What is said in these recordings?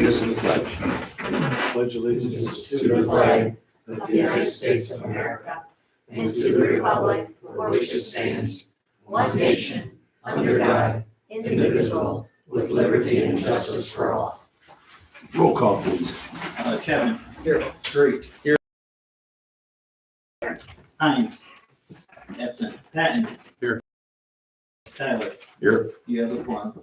us in the pledge. Pledge allegiance to the flag of the United States of America and to the republic for which it stands, one nation, under God, indivisible, with liberty and justice for all. Roll call, please. Chapman. Here. Great. Here. Hines. Absent. Patton. Here. Tyler. Here. You have a quorum.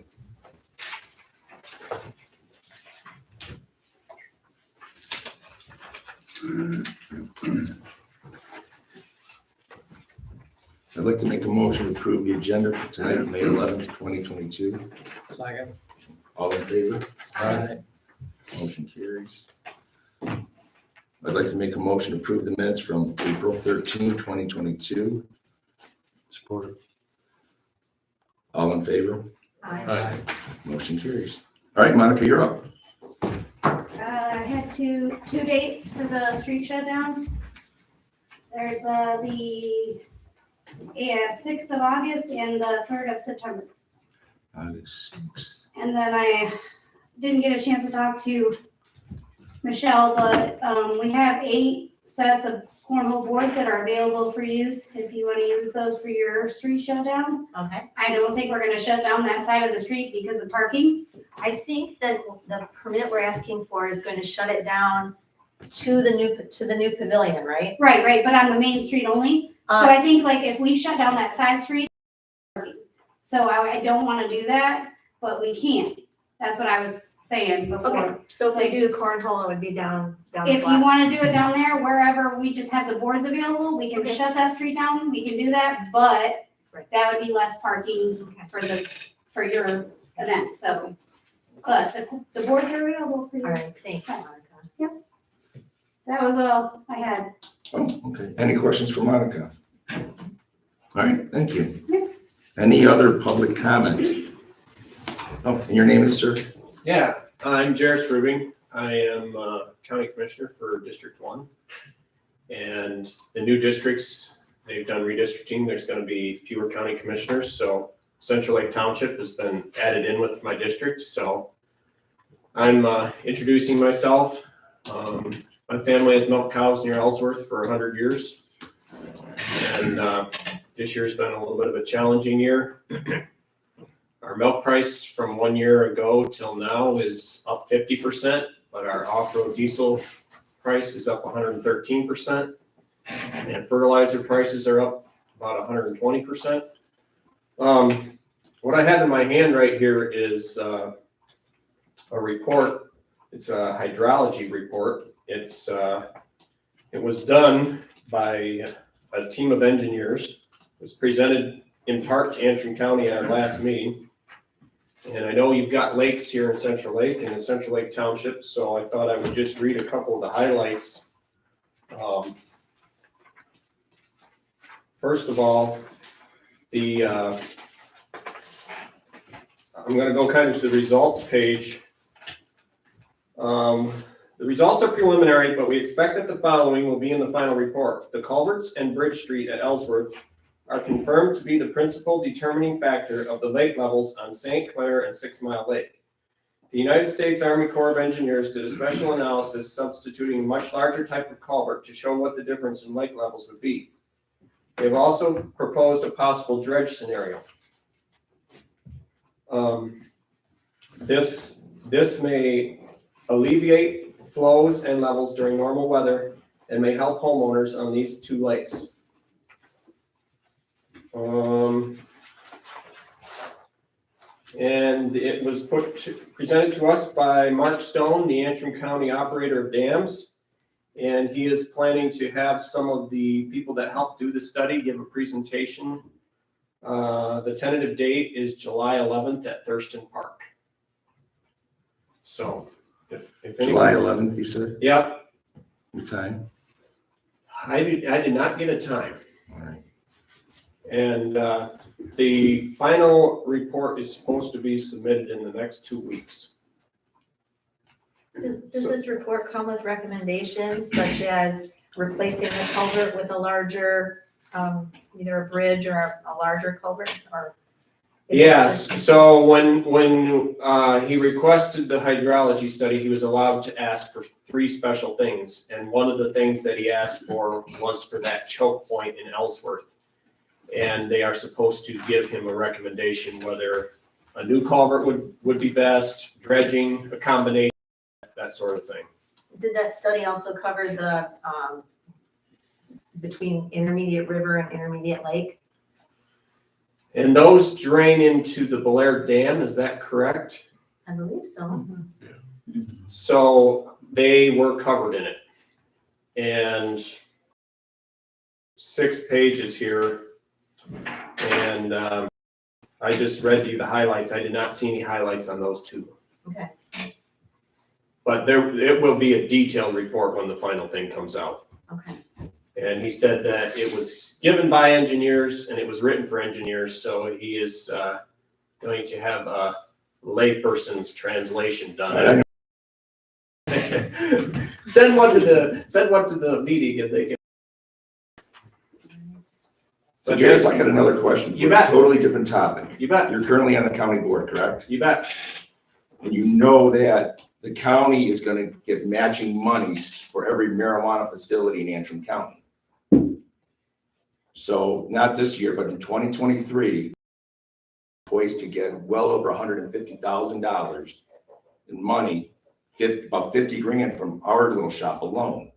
I'd like to make a motion to approve the agenda for tonight, May 11th, 2022. Second. All in favor? Aye. Motion carries. I'd like to make a motion to approve the minutes from April 13, 2022. Support. All in favor? Aye. Motion carries. All right, Monica, you're up. I had two dates for the street shutdowns. There's the 6th of August and the 3rd of September. August 6th. And then I didn't get a chance to talk to Michelle, but we have 8 sets of cornhole boards that are available for use if you want to use those for your street shutdown. Okay. I don't think we're going to shut down that side of the street because of parking. I think that the permit we're asking for is going to shut it down to the new pavilion, right? Right, but on the main street only. So I think like if we shut down that side street, so I don't want to do that, but we can't. That's what I was saying before. Okay, so if we do cornhole, it would be down the If you block. want to do it down there, wherever we just have the boards available, we can Okay. shut that street down, we can do that, but Right. that would be less parking Okay. for your event, so. But the boards are available for you. All right, thanks, Yes. Monica. That was all I had. Oh, okay. Any questions for Monica? All right, thank you. Yes. Any other public comment? Oh, and your name is, sir? Yeah, I'm Jairus Rubing. I am County Commissioner for District 1. And the new districts, they've done redistricting. There's going to be fewer county commissioners. So Central Lake Township has been added in with my district. So I'm introducing myself. My family has milked cows near Ellsworth for 100 years. And this year's been a little bit of a challenging year. Our milk price from 1 year ago till now is up 50%, but our off-road diesel price is up 113%. And fertilizer prices are up about 120%. What I have in my hand right here is a report. It's a hydrology report. It was done by a team of engineers. It was presented in part to Antrim County at our last meeting. And I know you've got lakes here in Central Lake and in Central Lake Township, so I thought I would just read a couple of the highlights. First of all, I'm going to go kind of to the results page. The results are preliminary, but we expect that the following will be in the final report. The culverts and Bridge Street at Ellsworth are confirmed to be the principal determining factor of the lake levels on St. Clair and 6 Mile Lake. The United States Army Corps of Engineers did a special analysis substituting a much larger type of culvert to show what the difference in lake levels would be. They've also proposed a possible dredge scenario. This may alleviate flows and levels during normal weather and may help homeowners on these 2 lakes. And it was presented to us by Mark Stone, the Antrim County Operator of Dams. And he is planning to have some of the people that helped do the study give a presentation. The tentative date is July 11th at Thurston Park. So if July 11th, you said? Yep. What time? I did not get a time. All right. And the final report is supposed to be submitted in the next 2 weeks. Does this report come with recommendations such as replacing the culvert with a larger, either a bridge or a larger culvert? Or Is it Yes, just- so when he requested the hydrology study, he was allowed to ask for 3 special things. And one of the things that he asked for was for that choke point in Ellsworth. And they are supposed to give him a recommendation whether a new culvert would be best, dredging, a combination, that sort of thing. Did that study also cover the, between Intermediate River and Intermediate Lake? And those drain into the Blair Dam, is that correct? I believe so. So they were covered in it. And 6 pages here. And I just read you the highlights. I did not see any highlights on those 2. Okay. But it will be a detailed report when the final thing comes out. Okay. And he said that it was given by engineers and it was written for engineers, so he is going to have a layperson's translation done. Send one to the meeting and they can. So James, I got another question. You for a bet. Totally different topic. You bet, You're currently on the county board, correct? you bet. And you know that the county is gonna get matching monies for every marijuana facility in Antrim County. So not this year, but in 2023, poised to get well over $150,000 in money, about 50 grand from our little shop alone.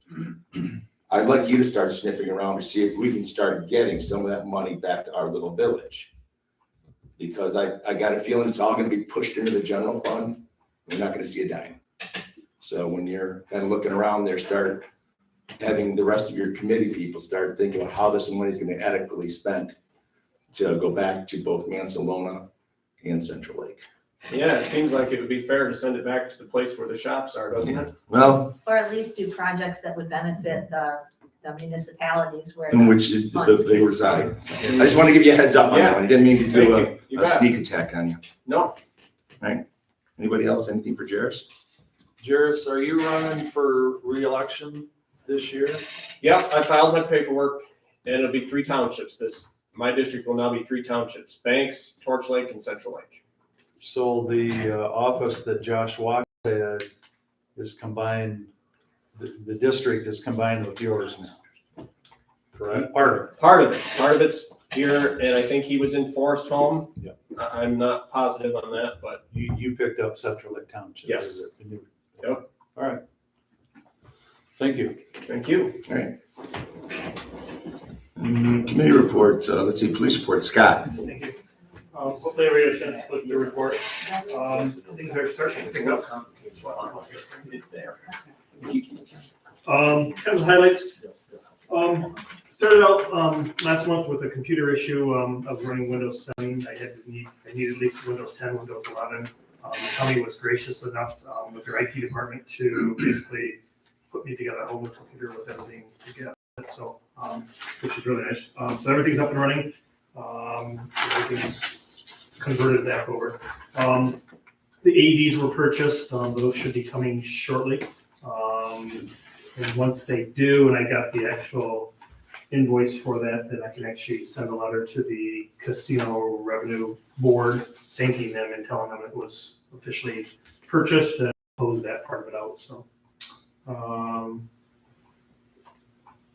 I'd like you to start sniffing around to see if we can start getting some of that money back to our little village. Because I got a feeling it's all gonna be pushed into the general fund. We're not gonna see a dime. So when you're kind of looking around there, start having the rest of your committee people start thinking about how this money is gonna adequately spent to go back to both Mansalona and Central Lake. Yeah, it seems like it would be fair to send it back to the place where the shops are, doesn't it? Well, Or at least do projects that would benefit the municipalities where. in which they reside. I just want to give you a heads up on that one. I didn't mean to do Thank you. You a bet. sneak attack on you. No, Anybody else, anything for Jairus? Jairus, are you running for reelection this year? yep, I filed my paperwork and it'll be 3 townships. My district will now be 3 townships, Banks, Torch Lake, and Central Lake. So the office that Josh Watts had is combined, the district is combined with yours now. Correct? Part of it's here, and I think he was in Forest Home. Yeah. I'm not positive on that, but You picked up Central Lake Township. Yes. Yep. All right. Thank you. thank you. All right. Committee reports, let's see, police report, Scott. Thank you. Hopefully everybody had a chance to look at the report. Things are starting to pick up. It's there. Kind of highlights. Started out last month with a computer issue. I was running Windows 7. I needed at least Windows 10, Windows 11. The county was gracious enough with their IT department to basically put me together a whole new computer with everything together. So, which is really nice. So everything's up and running. Everything's converted back over. The AEDs were purchased. Those should be coming shortly. And once they do, and I got the actual invoice for that, then I can actually send a letter to the Casino Revenue Board thanking them and telling them it was officially purchased and close that part of it out. So,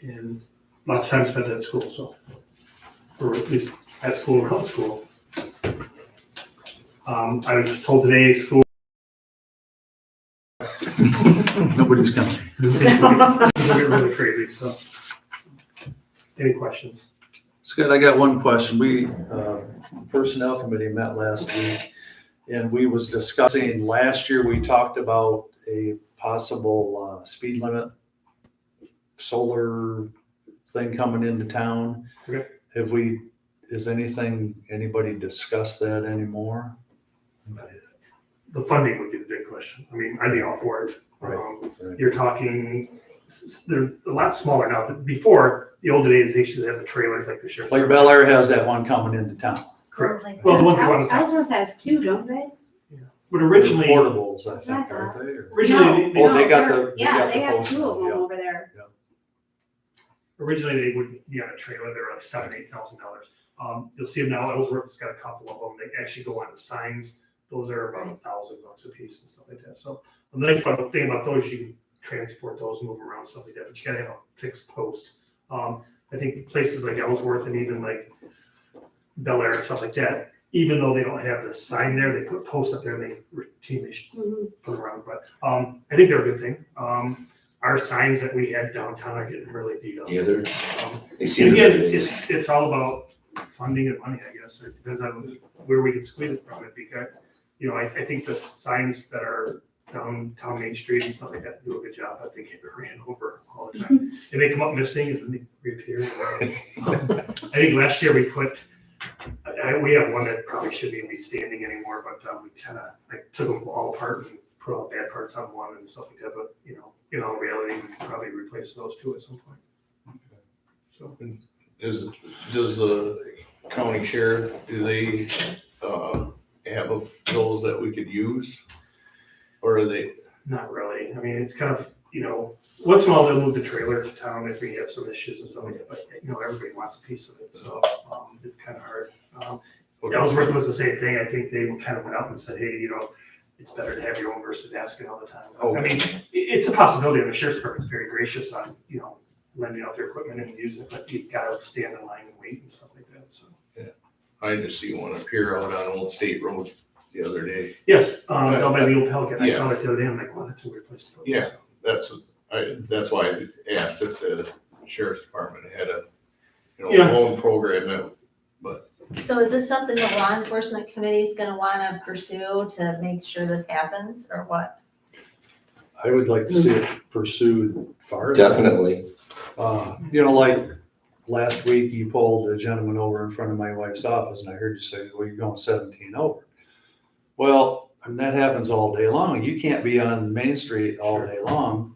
and lots of time spent at school, so, or at least at school, around school. I was told today school. Nobody's coming. Things will get really crazy, so. Any questions? Scott, I got one question. We, Personnel Committee met last week, and we was discussing, last year, we talked about a possible speed limit solar thing coming into town. Okay. Is anybody discussed that anymore? The funding would be the big question. I mean, I'd be all for it. Right. You're talking, they're a lot smaller now, but before, the old days, they used to have the trailers like the sheriff. Like Bel Air has that one coming into town. Correct. Well, the ones that want to, Ellsworth has 2, don't they? but originally, Portables, I That's what I think, aren't they? Or- originally, Oh, they got they're- the- Yeah, they they got have the 2 of them postal, over there. originally they would be on a trailer. They're like $7,000-8,000. You'll see them now, Ellsworth's got a couple of them, they actually go on the signs, those are about $1,000 a piece and stuff like that. So the nice thing about those, you can transport those, move them around, stuff like that, but you gotta have a fixed post. I think places like Ellsworth and even like Bel Air and stuff like that, even though they don't have the sign there, they put posts up there and they routinely put around, but I think they're a good thing. Our signs that we had downtown are getting really beat up. Yeah, they And seem again, to it's all about funding and money, I guess. It depends on where we can squeeze it from it, because, you know, I think the signs that are downtown Main Street and stuff like that do a good job, but they get ran over all the time. And they come up missing and then they reappear. I think last year we put, we have one that probably shouldn't even be standing anymore, but we kind of took them all apart and put all bad parts on one and stuff like that. But, you know, in all reality, we could probably replace those two at some point. So. Does the county sheriff, do they have those that we could use? Or are they? Not really. I mean, it's kind of, you know, once in a while they'll move the trailer to town if we have some issues and stuff like that, but, you know, everybody wants a piece of it, so it's kind of hard. Ellsworth was the same thing. I think they kind of went up and said, hey, you know, it's better to have your own versus asking all the time. I mean, it's a possibility, and the sheriff's department is very gracious on, you know, lending out their equipment and using it, but you've got to stand in line and wait and stuff like that, so. Yeah, I just see one appear out on Old State Road the other day. Yes, down by the old Pelican. I saw it the other day. I'm like, well, that's a weird place to go. Yeah. That's why I asked if the sheriff's department had a, you know, own program that, but. So is this something the law enforcement committee is gonna wanna pursue to make sure this happens, or what? I would like to see it pursued farther. definitely. You know, like last week you pulled a gentleman over in front of my wife's office and I heard you say, well, you're going 17 over. Well, and that happens all day long. You can't be on Main Street all day long.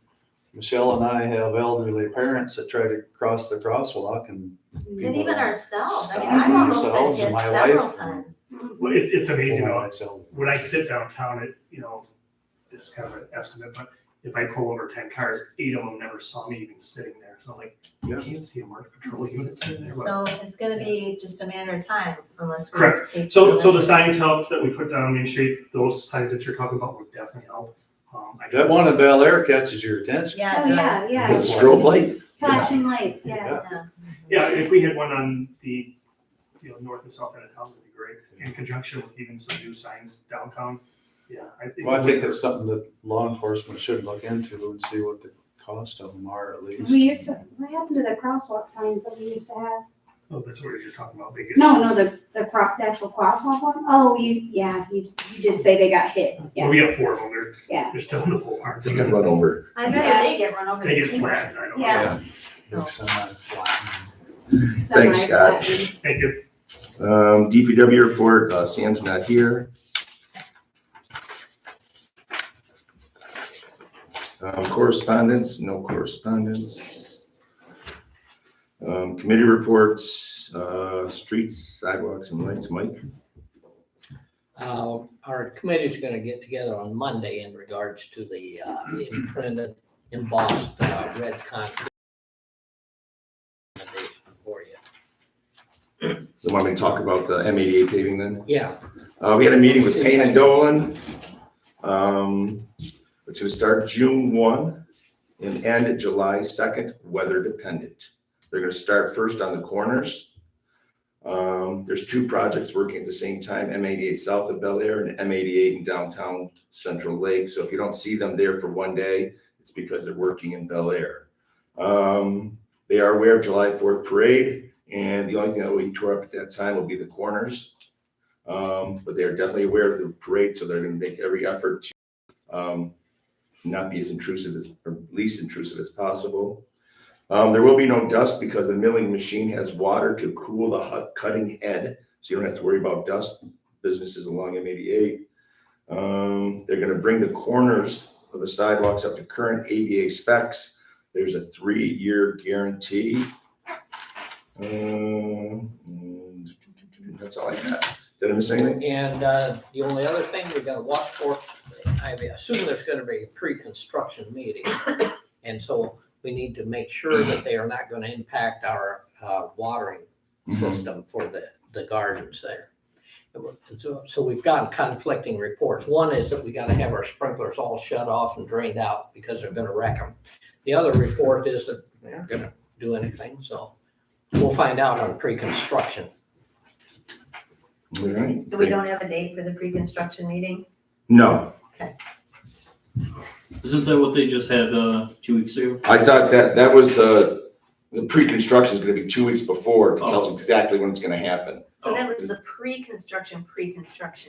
Michelle and I have elderly parents that try to cross the crosswalk and And people even ourselves, I mean, stop I've almost themselves been and hit my several wife times. Well, it's amazing pull though. myself. When I sit downtown, it, you know, this is kind of an estimate, but if I pull over 10 cars, 8 of them never saw me even sitting there. So I'm like, you can't see a marked patrol unit sitting there. But- So it's gonna be just a matter of time unless we Correct. take. So the signs help that we put down Main Street, those signs that you're talking about would definitely help. That one in Bel Air catches your attention. Yeah, Oh, it yeah, does. yeah. The strobe light, Flashing lights, yeah. Yeah. Yeah, if we had one on the, you know, north and south end of town, would be great, in conjunction with even some new signs downtown. Yeah, I think. Well, I think it's something that law enforcement should look into and see what the cost of them are at least. What happened to the crosswalk signs that we used to have? Oh, that's what you're just talking about. They get- No, the actual crosswalk one? Oh, you did say they got hit, Well, yeah, we got 4 of them. yeah. They're still in the pole, aren't they they? can run over. I'd rather they get run over They than get me. flat, I don't know. Yeah. Big semi-flat. Thanks, Scott. Semi-flattened. Thank you. DPW report, Sam's not here. Correspondence, no correspondence. Committee reports, streets, sidewalks and lights, Mike. Our committee's gonna get together on Monday in regards to the imprinted, embossed, red concrete. For you. You want me to talk about the M88 paving then? Yeah, We had a meeting with Payne and Dolan. It's gonna start June 1 and end July 2nd, weather dependent. They're gonna start first on the corners. There's 2 projects working at the same time, M88 south of Bel Air and M88 in downtown Central Lake. So if you don't see them there for one day, it's because they're working in Bel Air. They are aware of July 4th parade, and the only thing that will be tore up at that time will be the corners. But they are definitely aware of the parade, so they're gonna make every effort to not be as intrusive or least intrusive as possible. There will be no dust because the milling machine has water to cool the cutting head, so you don't have to worry about dust. Businesses along M88. They're gonna bring the corners of the sidewalks up to current ADA specs. There's a 3-year guarantee. And that's all I got. Did I miss anything? and the only other thing we gotta watch for, I assume there's gonna be a pre-construction meeting. And so we need to make sure that they are not gonna impact our watering system for the gardens there. And so we've got conflicting reports. One is that we gotta have our sprinklers all shut off and drained out because they're gonna wreck them. The other report is that they're not gonna do anything, so we'll find out on pre-construction. All right. We don't have a date for the pre-construction meeting? No, Isn't that what they just had, 2 weeks ago? I thought that was the pre-construction is gonna be 2 weeks before, to tell us exactly when it's gonna happen. So that was the pre-construction.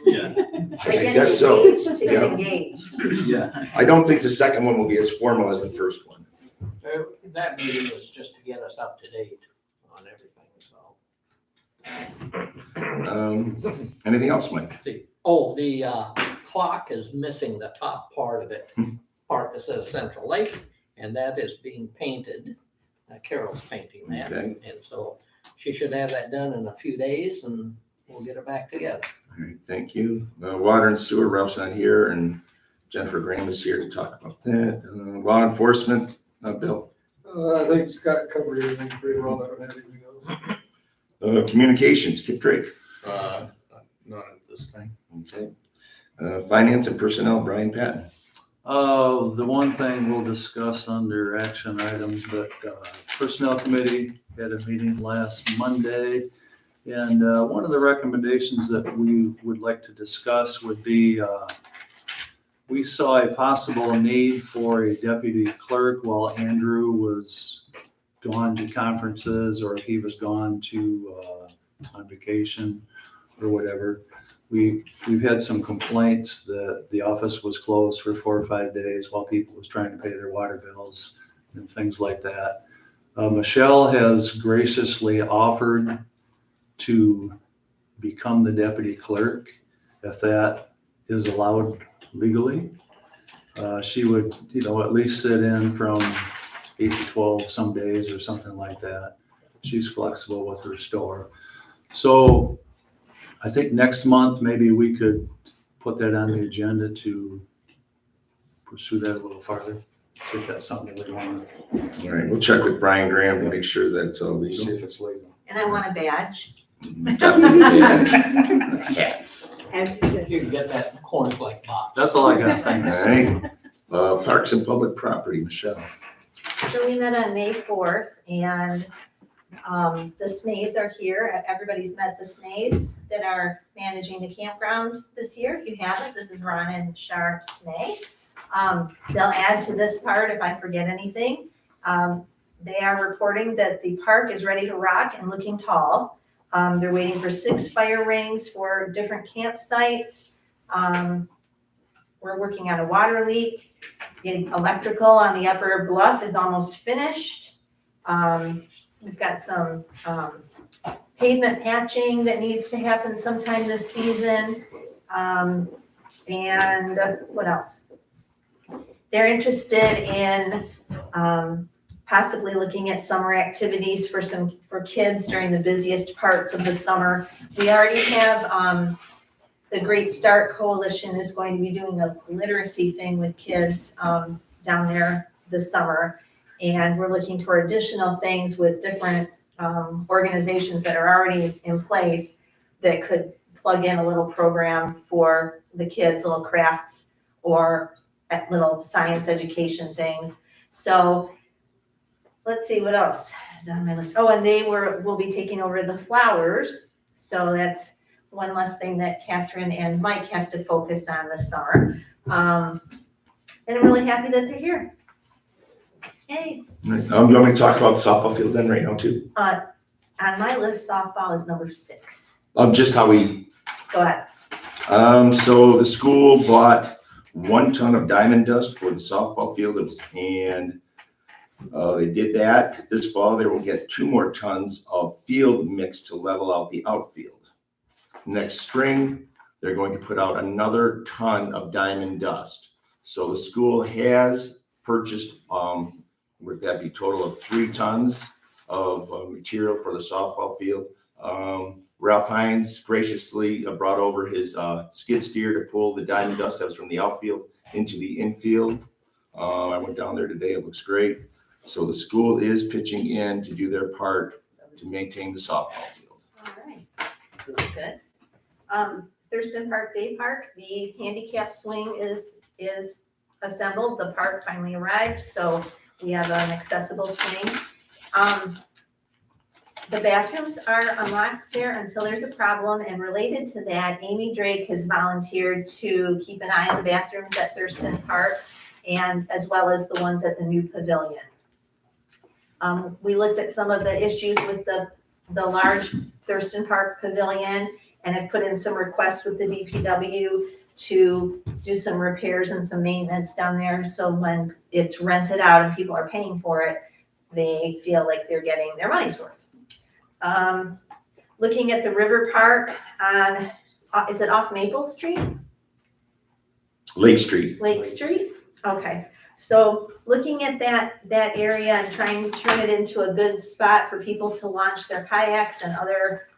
Yeah. Like I guess so. engaged to get Yeah. engaged. Yeah. I don't think the second one will be as formal as the first one. That meeting was just to get us up to date on everything, so. Anything else, Mike? The clock is missing the top part of it, part that says Central Lake, and that is being painted. Carol's painting that, Okay. and so she should have that done in a few days, and we'll get it back together. All right, thank you. Water and sewer, Ralph's not here, and Jennifer Graham is here to talk about that. Law enforcement, Bill. I think Scott covered everything pretty well. I don't have anything else. Communications, Kip Drake. Not at this time. Okay. Finance and personnel, Brian Patton. The one thing we'll discuss under action items, but Personnel Committee had a meeting last Monday. And one of the recommendations that we would like to discuss would be, we saw a possible need for a deputy clerk while Andrew was gone to conferences, or if he was gone to on vacation or whatever. We've had some complaints that the office was closed for 4 or 5 days while people was trying to pay their water bills and things like that. Michelle has graciously offered to become the deputy clerk if that is allowed legally. She would, at least sit in from 8 to 12 some days or something like that. She's flexible with her store. So I think next month, maybe we could put that on the agenda to pursue that a little farther. See if that's something we want All right, we'll check with Brian Graham to make sure that it's all to see legal. if it's legal. And I want a badge. Definitely. Yeah. You can get that in cornflake box. That's all I got, All thanks. right. Parks and public property, Michelle. So we met on May 4th, and the SNAs are here. Everybody's met the SNAs that are managing the campground this year. If you haven't, this is Ron and Shar SNA. They'll add to this part if I forget anything. They are reporting that the park is ready to rock and looking tall. They're waiting for 6 fire rings for different campsites. We're working on a water leak. The electrical on the upper bluff is almost finished. We've got some pavement patching that needs to happen sometime this season. And what else? They're interested in possibly looking at summer activities for kids during the busiest parts of the summer. We already have the Great Start Coalition is going to be doing a literacy thing with kids down there this summer. And we're looking for additional things with different organizations that are already in place that could plug in a little program for the kids, little crafts or little science education things. So let's see what else is on my list. Oh, and will be taking over the flowers. So that's one less thing that Catherine and Mike have to focus on this summer. And I'm really happy that they're here. Yay. You want me to talk about the softball field then right now too? On my list, softball is number 6. Just how we, Go ahead. so the school bought 1 ton of diamond dust for the softball field, and they did that. This fall, they will get 2 more tons of field mix to level out the outfield. Next spring, they're going to put out another ton of diamond dust. So the school has purchased, would that be total of 3 tons of material for the softball field. Ralph Hines graciously brought over his skid steer to pull the diamond dust that was from the outfield into the infield. I went down there today. It looks great. So the school is pitching in to do their part to maintain the softball field. Good. Thurston Park Day Park, the handicap swing is assembled. The park finally arrived, so we have an accessible swing. The bathrooms are unlocked there until there's a problem, and related to that, Amy Drake has volunteered to keep an eye on the bathrooms at Thurston Park and as well as the ones at the new pavilion. We looked at some of the issues with the large Thurston Park pavilion and have put in some requests with the DPW to do some repairs and some maintenance down there. So when it's rented out and people are paying for it, they feel like they're getting their money's worth. Looking at the River Park on, is it off Maple Street? Lake Street. Lake Street? Okay, so looking at that area and trying to turn it into a good spot for people to launch their kayaks and other,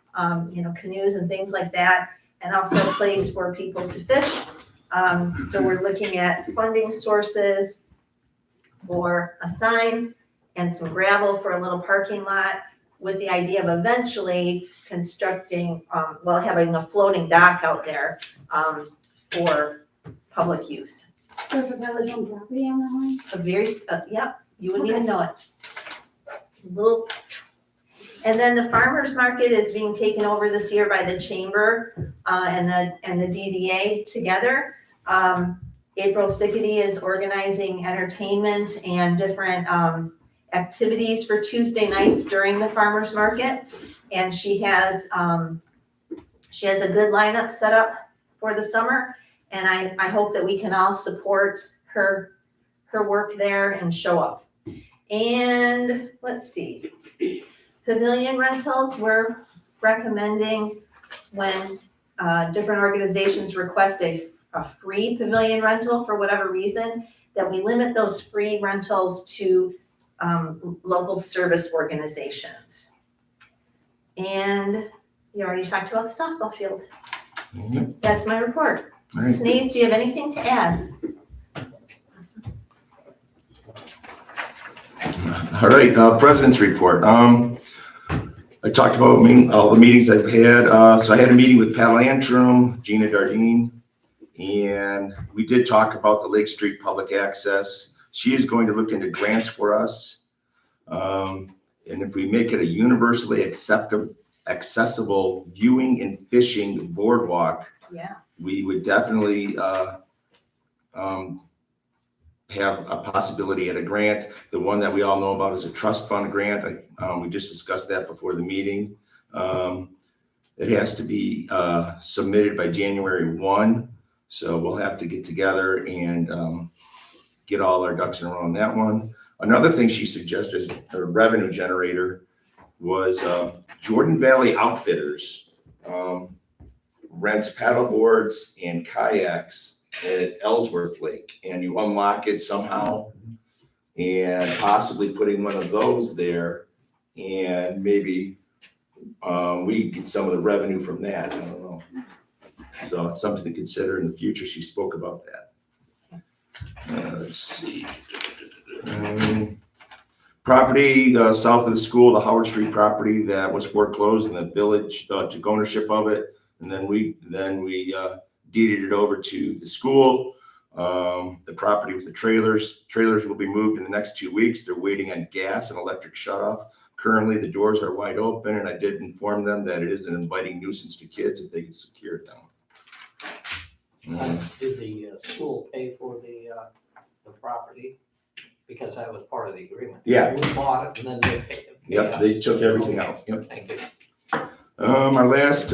canoes and things like that, and also a place for people to fish. So we're looking at funding sources for a sign and some gravel for a little parking lot, with the idea of eventually constructing, having a floating dock out there for public use. Does the village own property on that line? A very, you wouldn't even know it. And then the farmer's market is being taken over this year by the chamber and the DDA together. April Sickety is organizing entertainment and different activities for Tuesday nights during the farmer's market. And she has a good lineup set up for the summer. And I hope that we can all support her work there and show up. And let's see, pavilion rentals, we're recommending when different organizations request a free pavilion rental for whatever reason, that we limit those free rentals to local service organizations. And you already talked about the softball field. Mhm. That's my report. All right. Sneeze, do you have anything to add? All right, President's report. I talked about all the meetings I've had. So I had a meeting with Pat Landrum, Gina Dardine, and we did talk about the Lake Street public access. She is going to look into grants for us. And if we make it a universally accessible viewing and fishing boardwalk, Yeah. we would definitely have a possibility at a grant. The one that we all know about is a trust fund grant. We just discussed that before the meeting. It has to be submitted by January 1. So we'll have to get together and get all our ducks in a row on that one. Another thing she suggested as a revenue generator was Jordan Valley Outfitters rents paddle boards and kayaks at Ellsworth Lake, and you unlock it somehow, and possibly putting one of those there, and maybe we get some of the revenue from that. I don't know. So it's something to consider in the future. She spoke about that. Let's see. Property south of the school, the Howard Street property that was foreclosed, and the village took ownership of it, and then we deeded it over to the school. The property with the trailers will be moved in the next 2 weeks. They're waiting on gas and electric shutoff. Currently, the doors are wide open, and I did inform them that it is an inviting nuisance to kids if they can secure it down. Did the school pay for the property? Because that was part of the agreement. Yeah. We bought it and then they paid it. Yep, they took everything out. Yep. Thank you. Our last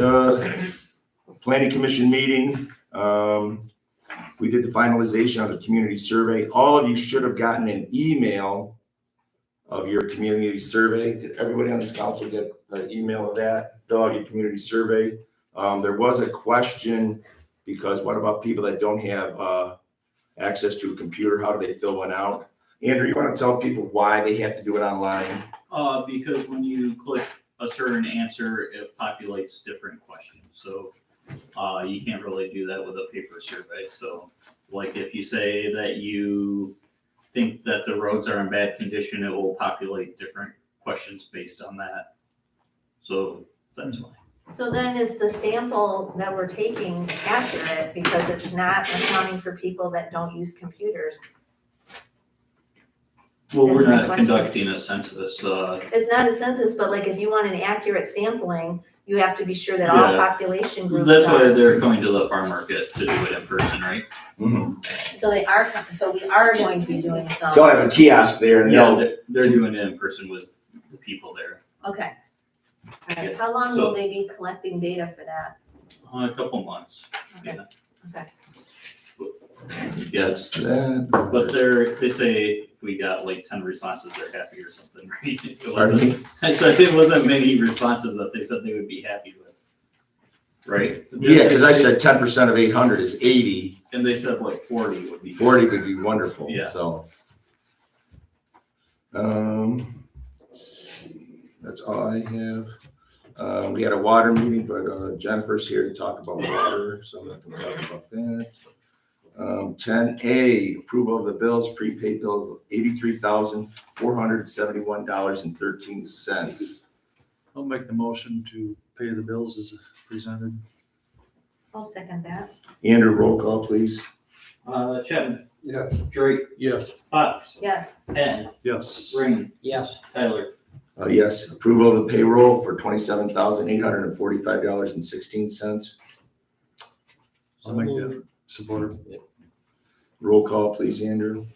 planning commission meeting, we did the finalization of the community survey. All of you should have gotten an email of your community survey. Did everybody on this council get an email of that? Fill out your community survey. There was a question, because what about people that don't have access to a computer? How do they fill one out? Andrew, you want to tell people why they have to do it online? Because when you click a certain answer, it populates different questions. So you can't really do that with a paper survey. So like if you say that you think that the roads are in bad condition, it will populate different questions based on that. So that's why. So then is the sample that we're taking accurate because it's not accounting for people that don't use computers? Well, we're That's my not question. conducting a census, It's not a census, but like if you want an accurate sampling, you have to be sure that all Yeah. population groups that's why are. they're coming to the farm market to do it in person, right? Mhm. So they are, so we are going to be doing some. They'll have a kiosk there and Yeah, they'll, they're doing it in person with the people there. Okay. All right, Yeah. how long So- will they be collecting data for that? A couple months, Okay. yeah. Okay. that's that. But they say if we got like 10 responses, they're happy or something, right? It Pardon wasn't, me? I said it wasn't many responses that they said they would be happy with. Right? Yeah, cause I said 10% of 800 is 80, And they said like 40 would be. 40 would be wonderful, Yeah. so. Let's see, that's all I have. We had a water meeting, but Jennifer's here to talk about water, so I'm not gonna talk about that. 10A, approval of the bills, prepaid bills of $83,471.13. I'll make the motion to pay the bills as presented. I'll second that. Andrew, roll call, please. Chapman, Yes. Drake, Yes. Fox, Yes. Patton, Yes. Rainey, Yes, Tyler. Yes, approval of the payroll for $27,845.16. I'll make that. Support. Roll call, please, Andrew.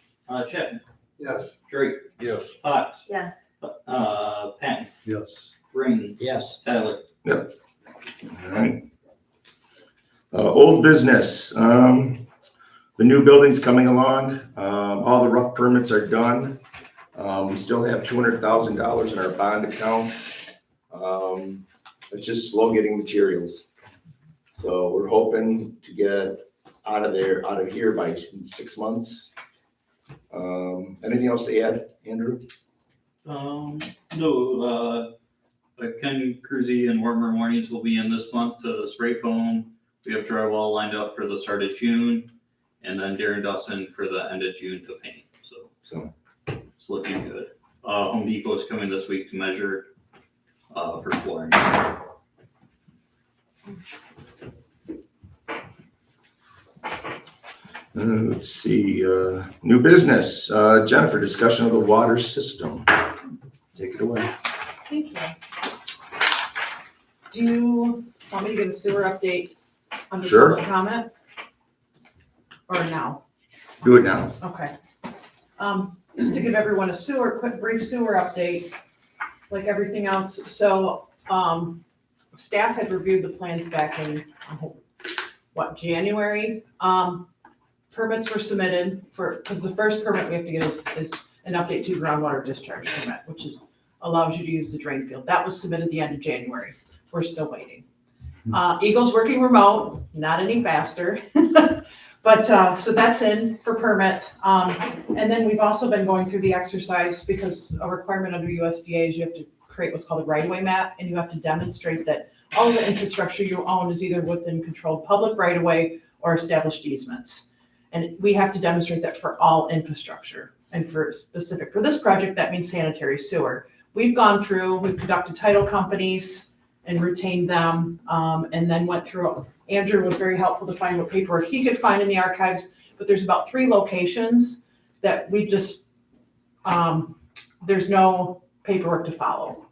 Chapman, Yes. Drake, Yes. Fox, Yes. Patton, Yes. Rainey, yes. Tyler. All right. Old business, the new building's coming along, all the rough permits are done. We still have $200,000 in our bond account. It's just slow getting materials. So we're hoping to get out of here by 6 months. Anything else to add, Andrew? No, Ken Cruzy and Warmer Mornings will be in this month to spray foam. We have drywall lined up for the start of June, and then Darren Dawson for the end of June to paint, So, it's looking good. Home Depot's coming this week to measure, for flooring. let's see, new business, Jennifer, discussion of the water system. Take it away. Thank you. Do you want me to give a sewer update under Sure. public comment? Or now? Do it now. Okay. Just to give everyone a quick brief sewer update, like everything else. So, staff had reviewed the plans back in, January? Permits were submitted because the first permit we have to get is an update to groundwater discharge permit, which allows you to use the drain field. That was submitted the end of January. We're still waiting. Eagle's working remote, not any faster. But, so that's in for permit. And then we've also been going through the exercise because a requirement under USDA is you have to create what's called a right-of-way map, and you have to demonstrate that all of the infrastructure you own is either within controlled public right-of-way or established easements. And we have to demonstrate that for all infrastructure. And for this project, that means sanitary sewer. We've conducted title companies and retained them, and then went through. Andrew was very helpful to find what paperwork he could find in the archives, but there's about 3 locations that we just, there's no paperwork to follow.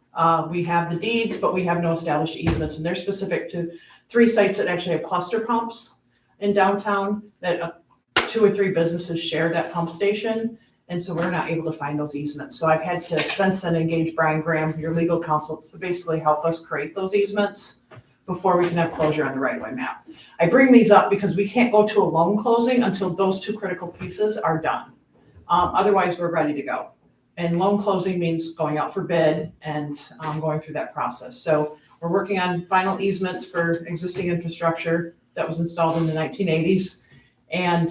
We have the deeds, but we have no established easements, and they're specific to 3 sites that actually have cluster pumps in downtown that 2 or 3 businesses share that pump station. And so we're not able to find those easements. So I've had to since then engage Brian Graham, your legal counsel, to basically help us create those easements before we can have closure on the right-of-way map. I bring these up because we can't go to a loan closing until those 2 critical pieces are done. Otherwise, we're ready to go. And loan closing means going out for bid and going through that process. So we're working on final easements for existing infrastructure that was installed in the 1980s and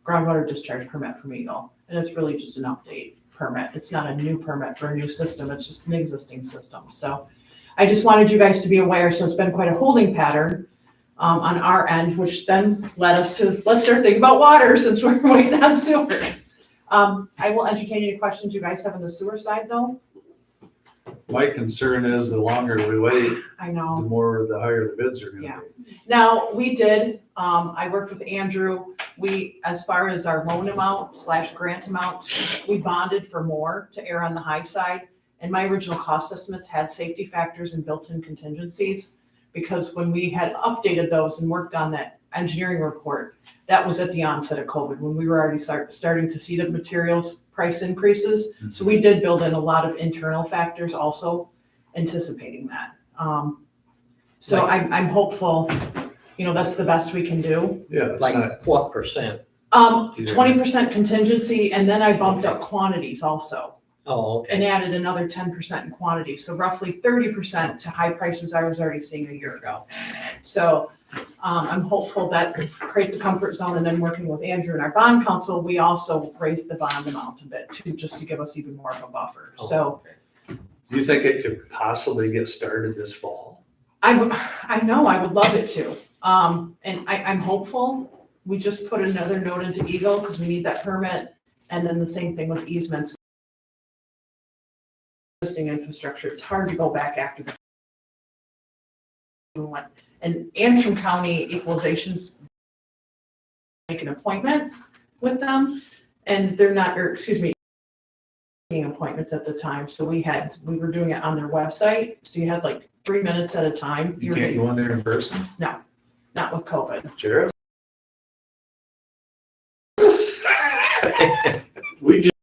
groundwater discharge permit from Eagle. And it's really just an update permit. It's not a new permit for a new system. It's just an existing system. So I just wanted you guys to be aware. So it's been quite a holding pattern on our end, which then led us to, let's start thinking about water since we're waiting on sewer. I will entertain any questions you guys have on the sewer side though. My concern is the longer we wait, I the know. more, the higher the bids are Yeah. gonna be. Now, we did, I worked with Andrew, as far as our loan amount / grant amount, we bonded for more to err on the high side. And my original cost estimates had safety factors and built-in contingencies. Because when we had updated those and worked on that engineering report, that was at the onset of COVID, when we were already starting to see the materials price increases. So we did build in a lot of internal factors also anticipating that. So I'm hopeful, that's the best we can do. Yeah, it's not, Like what percent? 20% contingency, and then I bumped up quantities also Oh, okay. and added another 10% in quantity. So roughly 30% to high prices I was already seeing a year ago. So I'm hopeful that creates a comfort zone. And then working with Andrew and our bond counsel, we also raised the bond amount a bit too, just to give us even more of a buffer. Oh, So do you think it could possibly get started this fall? I know, I would love it to. And I'm hopeful. We just put another note into Eagle because we need that permit. And then the same thing with easements. Existing infrastructure, it's hard to go back after the one. And Antrim County Equalization's make an appointment with them, and they're not, or excuse me, making appointments at the time. So we were doing it on their website. So you had like 3 minutes at a time. You can't go in there in person? Not with COVID. Jared? We just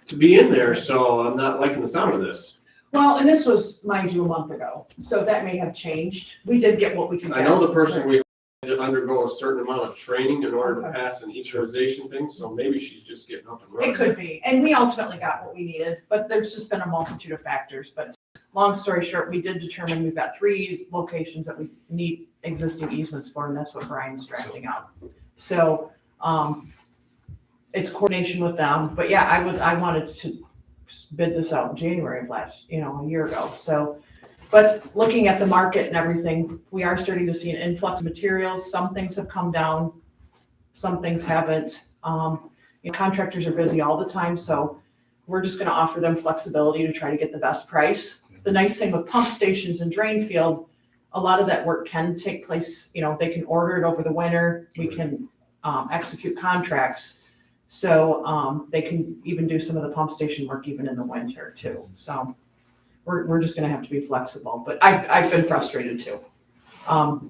to be in there, so I'm not liking the sound of this. Well, and this was, mind you, a month ago, so that may have changed. We did get what we could get. I know the person we had to undergo a certain amount of training in order to pass an equalization thing, so maybe she's just getting up and running. It could be, and we ultimately got what we needed, but there's just been a multitude of factors. But long story short, we did determine we've got 3 locations that we need existing easements for, and that's what Brian's drafting out. So, it's coordination with them, but yeah, I wanted to bid this out in January of a year ago. So, but looking at the market and everything, we are starting to see an influx of materials. Some things have come down, some things haven't. Contractors are busy all the time, so we're just gonna offer them flexibility to try to get the best price. The nice thing with pump stations and drain field, a lot of that work can take place, they can order it over the winter. We can execute contracts. So they can even do some of the pump station work even in the winter too. So we're just gonna have to be flexible, but I've been frustrated too.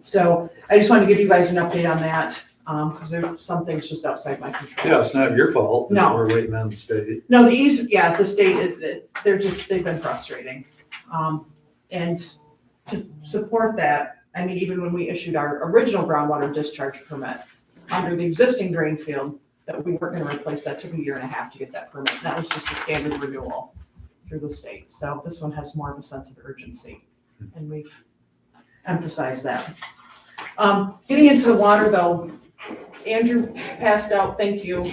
So I just wanted to give you guys an update on that, because there's some things just outside my control. Yeah, it's not your fault. No. We're waiting on the state. No, the state is, they've been frustrating. And to support that, I mean, even when we issued our original groundwater discharge permit under the existing drain field, that we weren't gonna replace, that took 1.5 years to get that permit. That was just a standard renewal through the state. So this one has more of a sense of urgency, and we've emphasized that. Getting into the water though, Andrew passed out, thank you.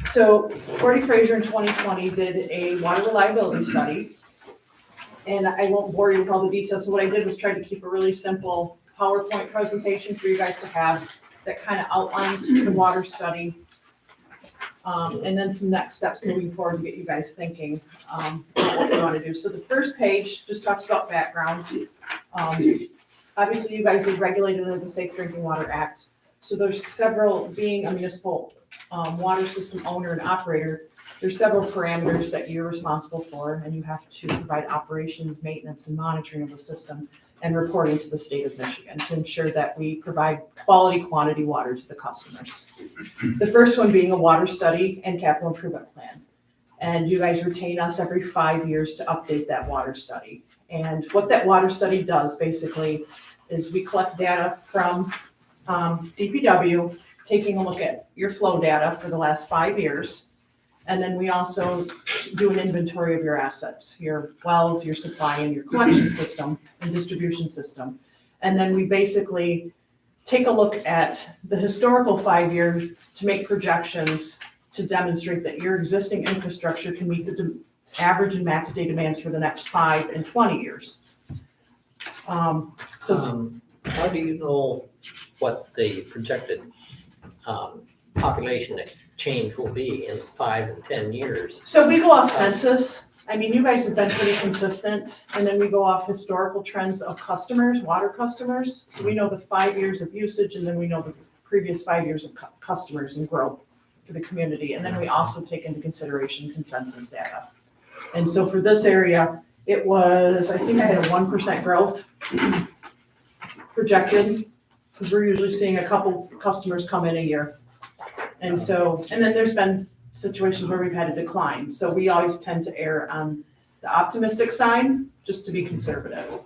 So Gordy Fraser in 2020 did a water reliability study. And I won't bore you with all the details. So what I did was try to keep a really simple PowerPoint presentation for you guys to have that kind of outlines the water study. And then some next steps moving forward to get you guys thinking about what you want to do. So the first page just talks about background. Obviously, you guys are regulated under the Safe Drinking Water Act. So there's several, being a municipal water system owner and operator, there's several parameters that you're responsible for, and you have to provide operations, maintenance, and monitoring of the system and reporting to the state of Michigan to ensure that we provide quality quantity water to the customers. The first one being a water study and capital improvement plan. And you guys retain us every 5 years to update that water study. And what that water study does basically is we collect data from DPW, taking a look at your flow data for the last 5 years. And then we also do an inventory of your assets, your wells, your supply, and your collection system and distribution system. And then we basically take a look at the historical 5 years to make projections to demonstrate that your existing infrastructure can meet the average and max day demands for the next 5 and 20 years. How do you know what the projected population change will be in 5 and 10 years? So we go off census. I mean, you guys have been pretty consistent, and then we go off historical trends of customers, water customers. So we know the 5 years of usage, and then we know the previous 5 years of customers and growth for the community. And then we also take into consideration consensus data. And so for this area, it was, I think I had a 1% growth projected, because we're usually seeing a couple customers come in a year. And so, and then there's been situations where we've had a decline. So we always tend to err on the optimistic side, just to be conservative.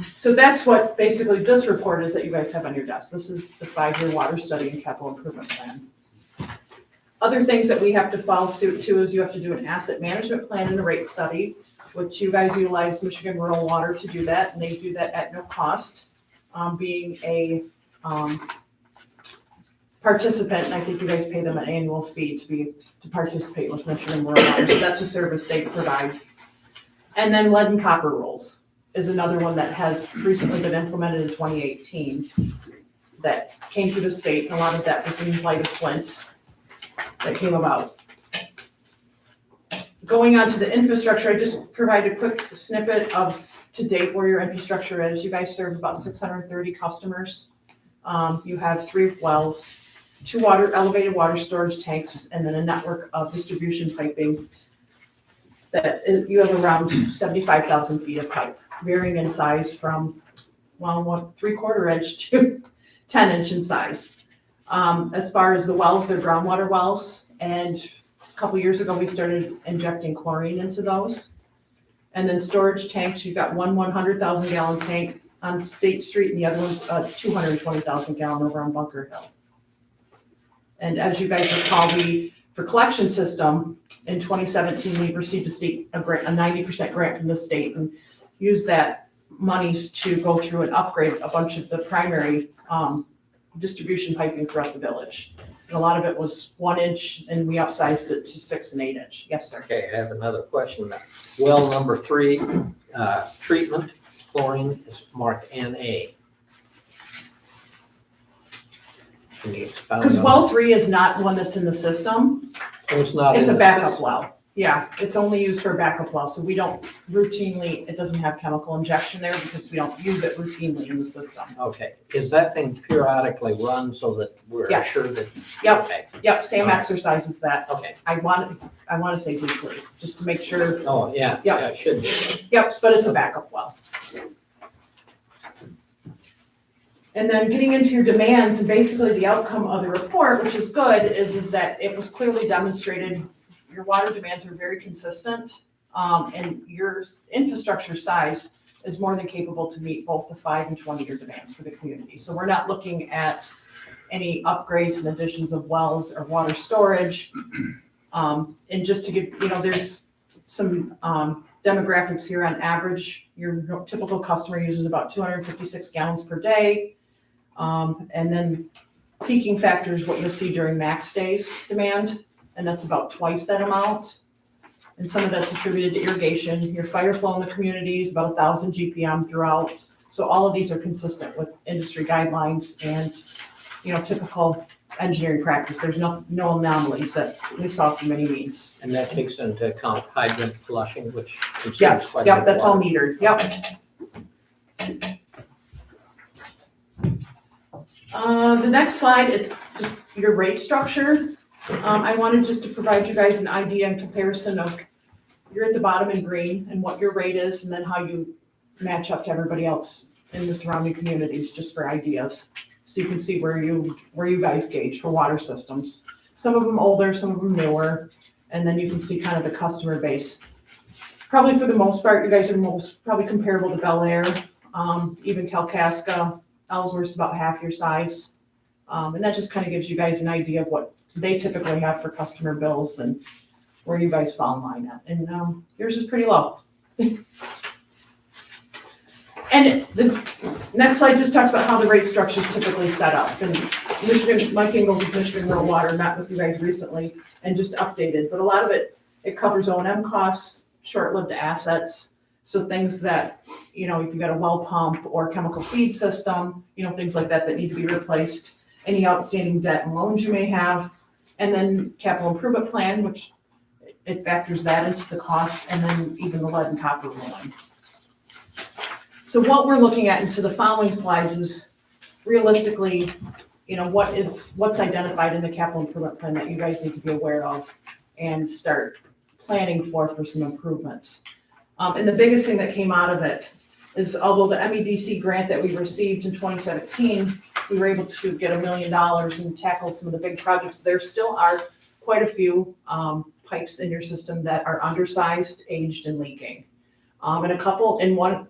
So that's what basically this report is that you guys have on your desk. This is the 5-year water study and capital improvement plan. Other things that we have to follow suit to is you have to do an asset management plan and a rate study, which you guys utilize Michigan Rural Water to do that, and they do that at no cost. Being a participant, and I think you guys pay them an annual fee to participate with Michigan Rural Water, so that's a service they provide. And then lead and copper rules is another one that has recently been implemented in 2018 that came through the state, and a lot of that was in light of Flint that came about. Going on to the infrastructure, I just provide a quick snippet of to date where your infrastructure is. You guys serve about 630 customers. You have 3 wells, 2 elevated water storage tanks, and then a network of distribution piping that you have around 75,000 feet of pipe, varying in size from, well, 1/3 inch to 10 inch in size. As far as the wells, they're groundwater wells, and a couple years ago, we started injecting chlorine into those. And then storage tanks, you've got one 100,000 gallon tank on State Street, and the other one's a 220,000 gallon over on Bunker Hill. And as you guys recall, for collection system, in 2017, we received a 90% grant from the state, and used that monies to go through and upgrade a bunch of the primary distribution piping throughout the village. And a lot of it was 1 inch, and we upsized it to 6 and 8 inch. Yes, sir. Okay, I have another question. Well, number 3, treatment, chlorine is marked NA. Can you expound Because on well 3 is not one that's in the system. that? It's not It's in a the backup system. well. Yeah, it's only used for a backup well, so we don't routinely, it doesn't have chemical injection there because we don't use it routinely in the system. Okay, is that thing periodically run so that we're Yes. sure that? Yep. Okay, Yep, same Alright. exercise as that. okay. I want to say weekly, just to make sure. Oh, yeah, Yep. yeah, it should be. Yep, but it's a backup well. And then getting into your demands, and basically the outcome of the report, which is good, is that it was clearly demonstrated your water demands are very consistent, and your infrastructure size is more than capable to meet both the 5 and 20-year demands for the community. So we're not looking at any upgrades and additions of wells or water storage. And just to give, there's some demographics here. On average, your typical customer uses about 256 gallons per day. And then peaking factor is what you'll see during max days demand, and that's about twice that amount. And some of that's attributed to irrigation. Your fire flow in the community is about 1,000 GPM throughout. So all of these are consistent with industry guidelines and, typical engineering practice. There's no anomalies that we saw from any means. And that takes into account hydrant flushing, which consumes Yes, quite a yep, bit of that's all water. metered, yep. The next slide is just your rate structure. I wanted just to provide you guys an idea in comparison of, you're at the bottom in green and what your rate is, and then how you match up to everybody else in the surrounding communities, just for ideas. So you can see where you guys gauge for water systems. Some of them older, some of them newer, and then you can see kind of the customer base. Probably for the most part, you guys are probably comparable to Bel Air, even Kalkaska. Ellsworth's about half your size. And that just kind of gives you guys an idea of what they typically have for customer bills and where you guys fall in line at. And yours is pretty low. And the next slide just talks about how the rate structure is typically set up. And Mike Ingalls with Michigan Rural Water met with you guys recently and just updated. But a lot of it covers O&M costs, short-lived assets. So things that, if you've got a well pump or chemical feed system, things like that need to be replaced, any outstanding debt and loans you may have, and then capital improvement plan, which it factors that into the cost, and then even the lead and copper ruling. So what we're looking at into the following slides is realistically, what's identified in the capital improvement plan that you guys need to be aware of and start planning for some improvements. And the biggest thing that came out of it is, although the MEDC grant that we received in 2017, we were able to get $1 million and tackle some of the big projects. There still are quite a few pipes in your system that are undersized, aged, and leaking. And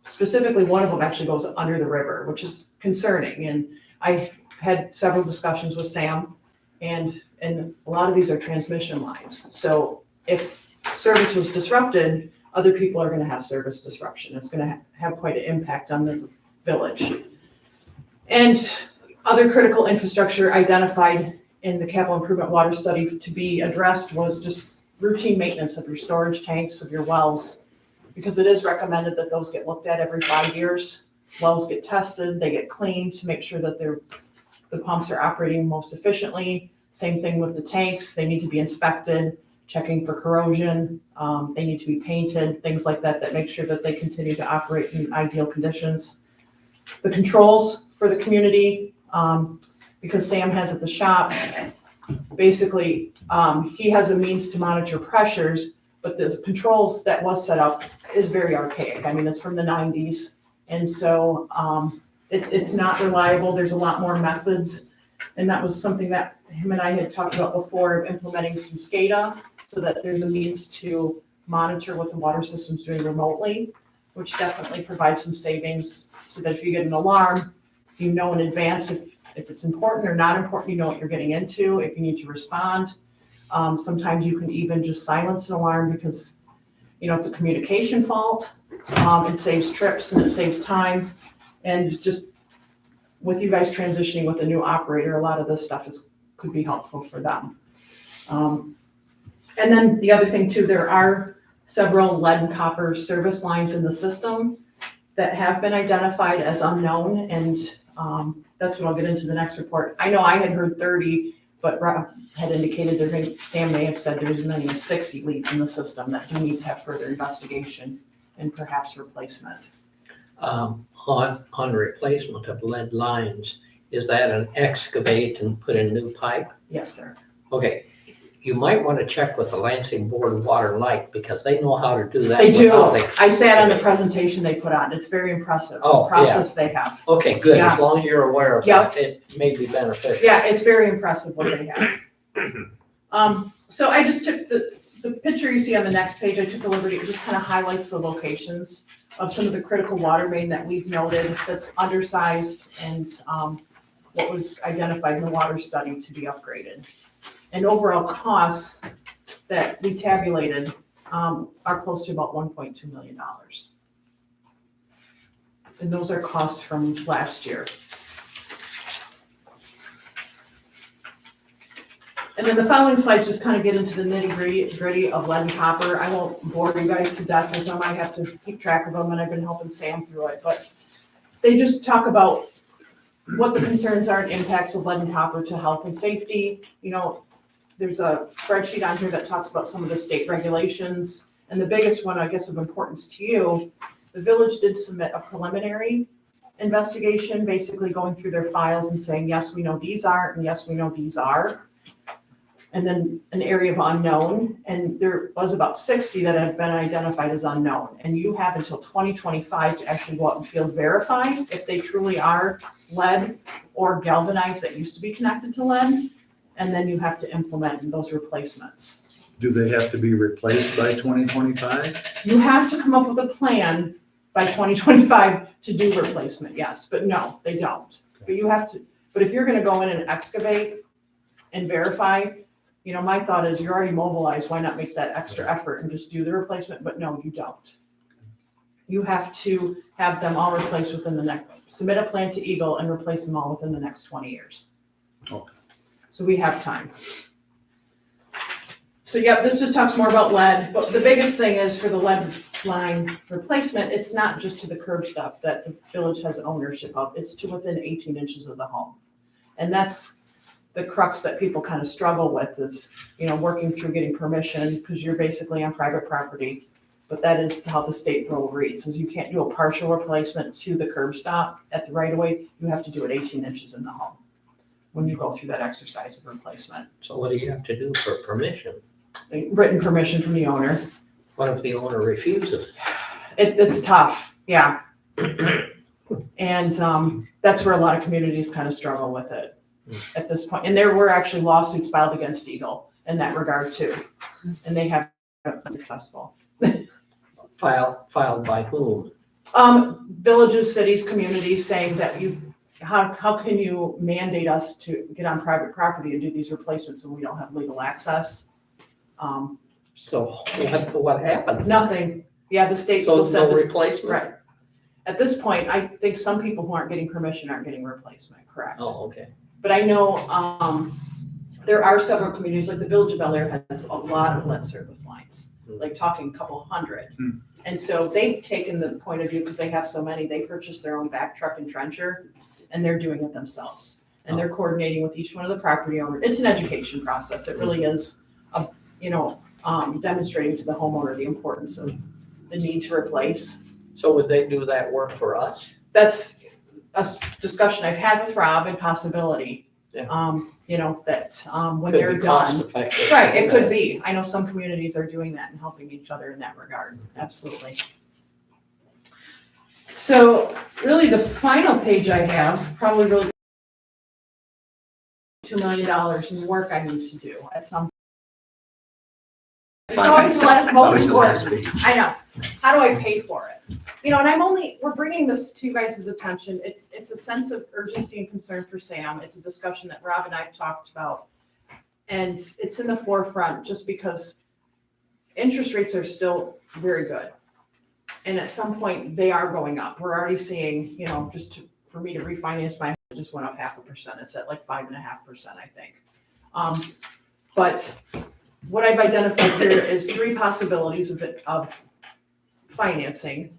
specifically one of them actually goes under the river, which is concerning. And I had several discussions with Sam, and a lot of these are transmission lines. So if service was disrupted, other people are going to have service disruption. It's going to have quite an impact on the village. And other critical infrastructure identified in the capital improvement water study to be addressed was just routine maintenance of your storage tanks, of your wells, because it is recommended that those get looked at every 5 years. Wells get tested, they get cleaned to make sure that the pumps are operating most efficiently. Same thing with the tanks, they need to be inspected, checking for corrosion, they need to be painted, things like that make sure that they continue to operate in ideal conditions. The controls for the community, because Sam has at the shop, basically, he has a means to monitor pressures, but the controls that was set up is very archaic. I mean, it's from the 90s. And so it's not reliable. There's a lot more methods. And that was something that him and I had talked about before, of implementing some SCADA so that there's a means to monitor what the water system's doing remotely, which definitely provides some savings so that if you get an alarm, you know in advance if it's important or not important, you know what you're getting into, if you need to respond. Sometimes you can even just silence an alarm because, it's a communication fault. It saves trips and it saves time. And just with you guys transitioning with a new operator, a lot of this stuff could be helpful for them. And then the other thing too, there are several lead and copper service lines in the system that have been identified as unknown. And that's what I'll get into the next report. I know I had heard 30, but Rob had indicated Sam may have said there's as many as 60 leaks in the system that do need to have further investigation and perhaps replacement. On replacement of lead lines, is that an excavate and put in new pipe? Yes, sir. Okay, you might want to check with the Lansing Board of Water and Light because they know how to do that. They do. without I sat on the presentation they put on. It's very impressive, the process they have. Okay, good. Yeah. As long as you're aware of Yep. that, it may be beneficial. Yeah, it's very impressive what they have. So I just took the picture you see on the next page, I took the liberty, it just kind of highlights the locations of some of the critical water main that we've noted that's undersized and what was identified in the water study to be upgraded. And overall costs that we tabulated are close to about $1.2 million. And those are costs from last year. And then the following slides just kind of get into the nitty-gritty of lead and copper. I won't bore you guys to death with them. I have to keep track of them, and I've been helping Sam through it. But they just talk about what the concerns are and impacts of lead and copper to health and safety. There's a spreadsheet on here that talks about some of the state regulations. And the biggest one, I guess, of importance to you, the village did submit a preliminary investigation, basically going through their files and saying, yes, we know these are, and yes, we know these are. And then an area of unknown, and there was about 60 that have been identified as unknown. And you have until 2025 to actually go out and field verify if they truly are lead or galvanized that used to be connected to lead. And then you have to implement those replacements. Do they have to be replaced by 2025? You have to come up with a plan by 2025 to do replacement, yes, but no, they don't. But you have to, but if you're gonna go in and excavate and verify, my thought is you're already mobilized, why not make that extra effort and just do the replacement? But no, you don't. You have to have them all replaced within the next, submit a plan to Eagle and replace them all within the next 20 years. Okay. So we have time. So yep, this just talks more about lead, but the biggest thing is for the lead line replacement, it's not just to the curb stop that the village has ownership of, it's to within 18 inches of the home. And that's the crux that people kind of struggle with is, working through getting permission, because you're basically on private property. But that is how the state rule reads, is you can't do a partial replacement to the curb stop at the right of way. You have to do it 18 inches in the home when you go through that exercise of replacement. So what do you have to do for permission? Written permission from the owner. What if the owner refuses? It's tough, yeah. And that's where a lot of communities kind of struggle with it at this point. And there were actually lawsuits filed against Eagle in that regard too. And they have been successful. Filed by whom? Villages, cities, communities saying that how can you mandate us to get on private property and do these replacements when we don't have legal access? So what happens? Nothing. Yeah, the state So still said no that. replacement? Right. At this point, I think some people who aren't getting permission aren't getting replacement, correct? Oh, okay. But I know, there are several communities, like the Village of Bel Air has a lot of lead service lines, like talking a couple hundred. And so they've taken the point of view, because they have so many, they purchase their own back truck and trencher, and they're doing it themselves. And they're coordinating with each one of the property owners. It's an education process. It really is, demonstrating to the homeowner the importance of the need to replace. So would they do that work for us? That's a discussion I've had with Rob and possibility. Yeah. When Could they're be cost done. effective. Right, it could be. I know some communities are doing that and helping each other in that regard, absolutely. So really the final page I have, probably really $2 million in work I need to do at some. It's always the last, It's most always the last important. page. I know. How do I pay for it? And we're bringing this to you guys' attention. It's a sense of urgency and concern for Sam. It's a discussion that Rob and I have talked about. And it's in the forefront just because interest rates are still very good. And at some point they are going up. We're already seeing, for me to refinance my, it just went up 0.5%. It's at like 5.5%, I think. But what I've identified here is 3 possibilities of financing.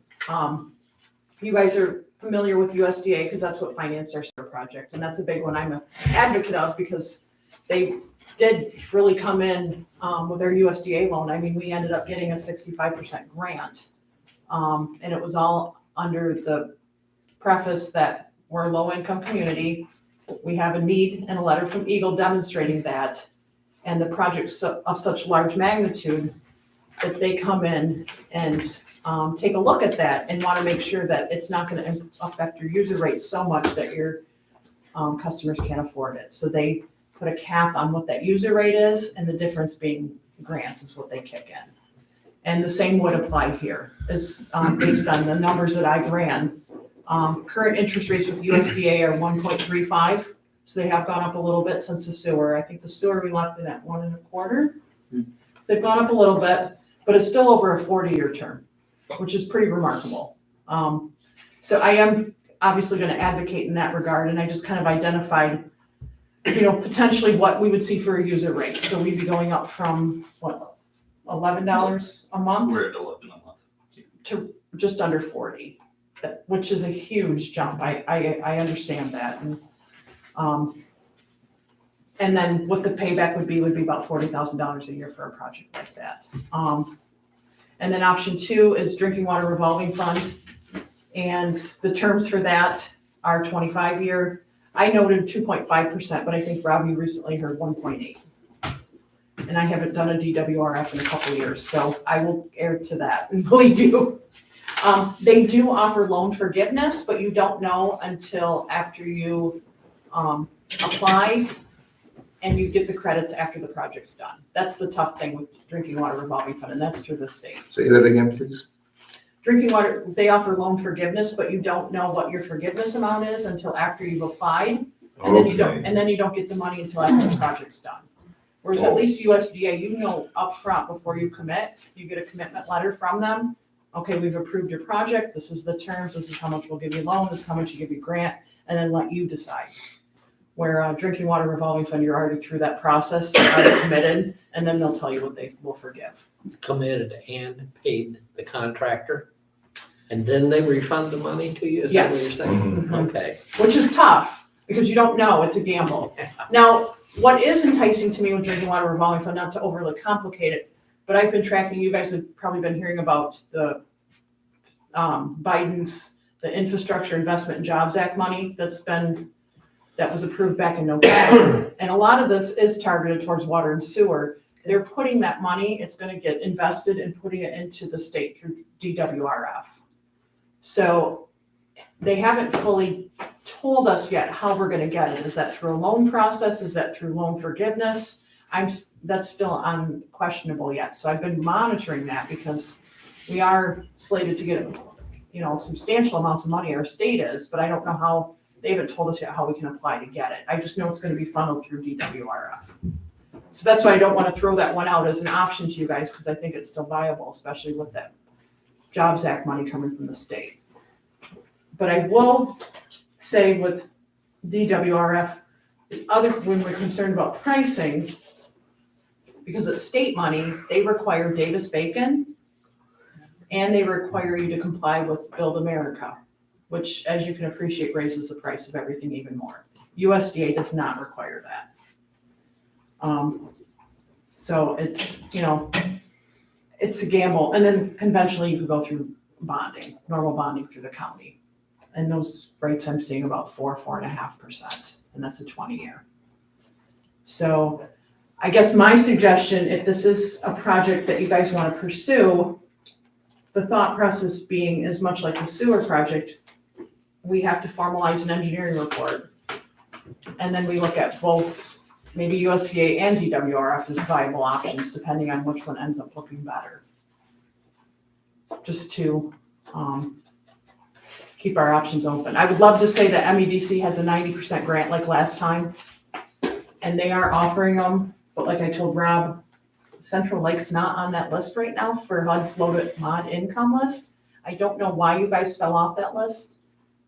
You guys are familiar with USDA because that's what financed our STAR project, and that's a big one I'm an advocate of because they did really come in with our USDA loan. I mean, we ended up getting a 65% grant, and it was all under the preface that we're a low-income community. We have a need and a letter from Eagle demonstrating that, and the project's of such large magnitude that they come in and take a look at that and want to make sure that it's not going to affect your user rate so much that your customers can't afford it. So they put a cap on what that user rate is, and the difference being grant is what they kick in. And the same would apply here, is based on the numbers that I've ran. Current interest rates with USDA are 1.35, so they have gone up a little bit since the sewer. I think the sewer we left it at 1.25. They've gone up a little bit, but it's still over a 40-year term, which is pretty remarkable. So I am obviously going to advocate in that regard, and I just kind of identified, potentially what we would see for a user rate. So we'd be going up from $11 a month We're at 11 a month. to just under 40, which is a huge jump. I understand that, and then what the payback would be about $40,000 a year for a project like that. And then option 2 is drinking water revolving fund. And the terms for that are 25-year. I noted 2.5%, but I think Rob, you recently heard 1.8. And I haven't done a DWRF in a couple of years, so I will err to that and believe you. They do offer loan forgiveness, but you don't know until after you apply and you get the credits after the project's done. That's the tough thing with drinking water revolving fund, and that's through the state. Say that again, please. Drinking water, they offer loan forgiveness, but you don't know what your forgiveness amount is until after you've applied. And then you don't, and then you don't get the money until after the project's done. Whereas at least USDA, you know upfront before you commit, you get a commitment letter from them. Okay, we've approved your project, this is the terms, this is how much we'll give you loan, this is how much you give you grant, and then let you decide. Where drinking water revolving fund, you're already through that process, you're already committed, and then they'll tell you what they will forgive. Committed and paid the contractor, and then they refund the money to you? Is that what you're Yes. saying? Okay. Which is tough, because you don't know, it's a gamble. Now, What is enticing to me with drinking water revolving fund, not to overly complicate it, but I've been tracking, you guys have probably been hearing about the Biden's, the Infrastructure Investment and Jobs Act money that was approved back in November. And a lot of this is targeted towards water and sewer. They're putting that money, it's gonna get invested and putting it into the state through DWRF. So they haven't fully told us yet how we're gonna get it. Is that through a loan process? Is that through loan forgiveness? That's still unquestionable yet. So I've been monitoring that because we are slated to get, substantial amounts of money, our state is, but I don't know how, they haven't told us yet how we can apply to get it. I just know it's gonna be funneled through DWRF. So that's why I don't wanna throw that one out as an option to you guys, because I think it's still viable, especially with that Jobs Act money coming from the state. But I will say with DWRF, when we're concerned about pricing, because it's state money, they require Davis-Bacon, and they require you to comply with Build America, which, as you can appreciate, raises the price of everything even more. USDA does not require that. So it's, it's a gamble. And then conventionally, you can go through bonding, normal bonding through the county. And those rates I'm seeing about 4.5%, and that's a 20-year. So I guess my suggestion, if this is a project that you guys want to pursue, the thought process being as much like the sewer project, we have to formalize an engineering report. And then we look at both, maybe USDA and DWRF as viable options, depending on which one ends up looking better. Just to keep our options open. I would love to say that MEDC has a 90% grant like last time, and they are offering them, but like I told Rob, Central Lake's not on that list right now for HUD's low mod income list. I don't know why you guys fell off that list.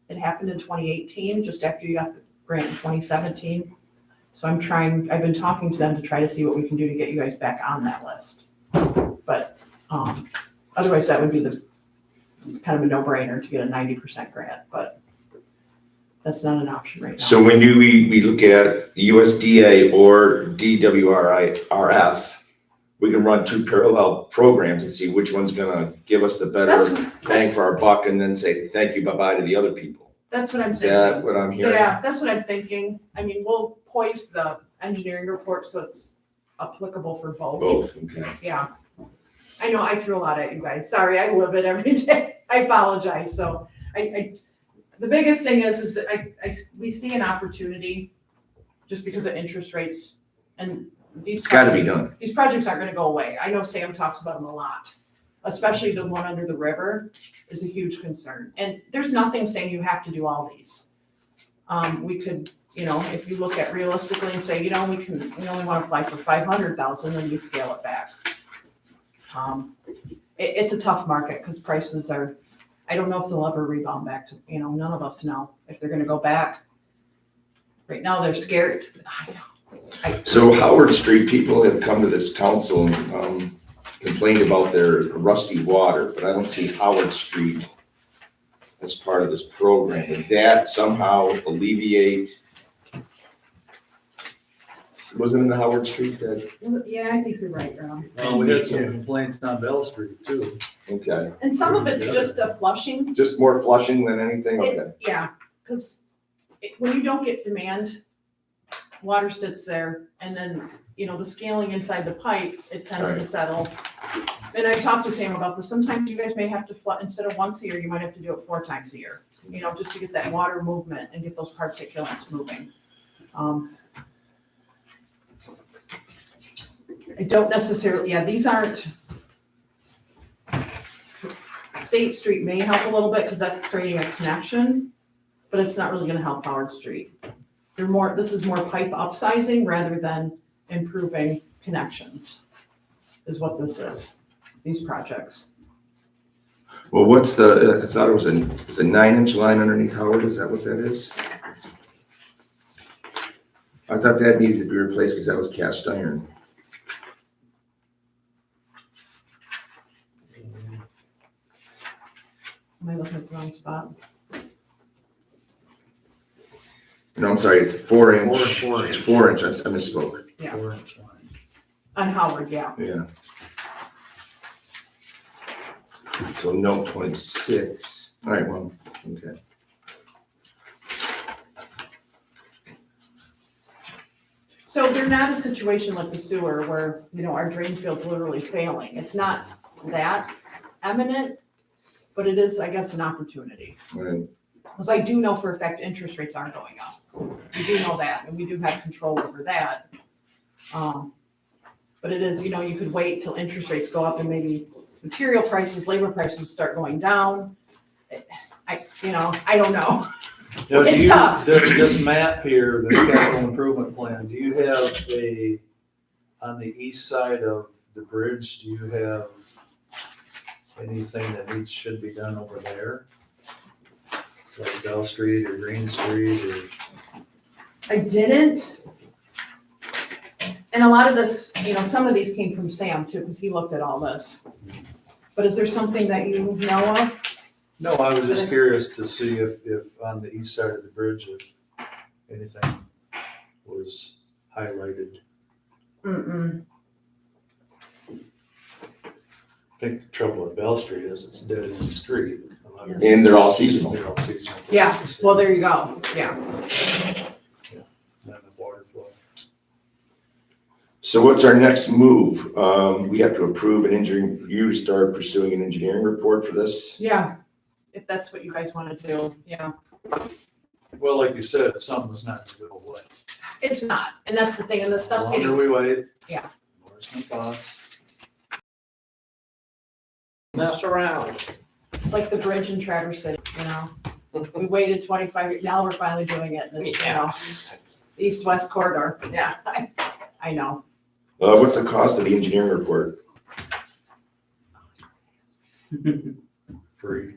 It happened in 2018, just after you got the grant in 2017. So I've been talking to them to try to see what we can do to get you guys back on that list. But otherwise that would be the kind of a no-brainer to get a 90% grant, but that's not an option right now. So when do we look at USDA or DWRF, we can run two parallel programs and see which one's gonna give us the better bang for our buck, and then say thank you, bye-bye to the other people. That's what I'm Is thinking. that what I'm hearing? Yeah, that's what I'm thinking. I mean, we'll poise the engineering report so it's applicable for both. Both, okay. Yeah. I know I threw a lot at you guys. Sorry, I live it every day. I apologize. So the biggest thing is that we see an opportunity just because of interest rates, and It's gotta be done. these projects aren't gonna go away. I know Sam talks about them a lot, especially the one under the river is a huge concern. And there's nothing saying you have to do all these. We could, if you look at realistically and say, we only want to apply for 500,000, then we scale it back. It's a tough market because prices are, I don't know if they'll ever rebound back to, none of us know if they're gonna go back. Right now, they're scared. So Howard Street, people have come to this council and complained about their rusty water, but I don't see Howard Street as part of this program. Would that somehow alleviate? Wasn't it in Howard Street that? Yeah, I think you're right, Rob. We had some complaints on Bell Street too. Okay, And some of it's just a flushing. just more flushing than anything? Okay. Yeah, because when you don't get demand, water sits there, and then, the scaling inside the pipe, it tends to Right. settle. And I talked to Sam about this, sometimes you guys may have to flood, instead of once a year, you might have to do it 4 times a year, just to get that water movement and get those particulates moving. I don't necessarily, these aren't, State Street may help a little bit, because that's creating a connection, but it's not really gonna help Howard Street. This is more pipe upsizing rather than improving connections, is what this is, these projects. Well, I thought it's a 9-inch line underneath Howard, is that what that is? I thought that needed to be replaced because that was cast iron. Am I looking at the wrong spot? No, I'm sorry, it's 4-inch. Four It's inch. 4-inch, I misspoke, Yeah. 4-inch line. On Howard, yeah. yeah. So note 26, all right, well, okay. So they're not a situation like the sewer where, our drain field's literally failing. It's not that eminent, but it is, I guess, an opportunity. All right. Because I do know for a fact interest rates are going up. We do know that, and we do have control over that. But it is, you could wait till interest rates go up and maybe material prices, labor prices start going down. I don't know. Now, It's do you, tough. this map here, this capital improvement plan, do you have on the east side of the bridge, do you have anything that should be done over there? Like Bell Street or Green Street or? I didn't. And a lot of this, some of these came from Sam too, because he looked at all this. But is there something that you know of? No, I was just curious to see if on the east side of the bridge, if anything was highlighted. Mm-mm. I think the trouble with Bell Street is it's dead in the street. And they're all seasonal. They're all seasonal. Yeah, well, there you go, yeah. Not enough water flow. So what's our next move? We have to approve you to start pursuing an engineering report for this? Yeah, if that's what you guys want to do, yeah. Well, like you said, something's not gonna go away. It's not, and that's the thing, and the The stuff's longer getting, we wait. Yeah. The more it's gonna cost. Mess around. it's like the bridge in Traverse City, We waited 25 years, now we're finally doing it, and it's, east-west corridor, yeah, I know. What's the cost of the engineering report? Free.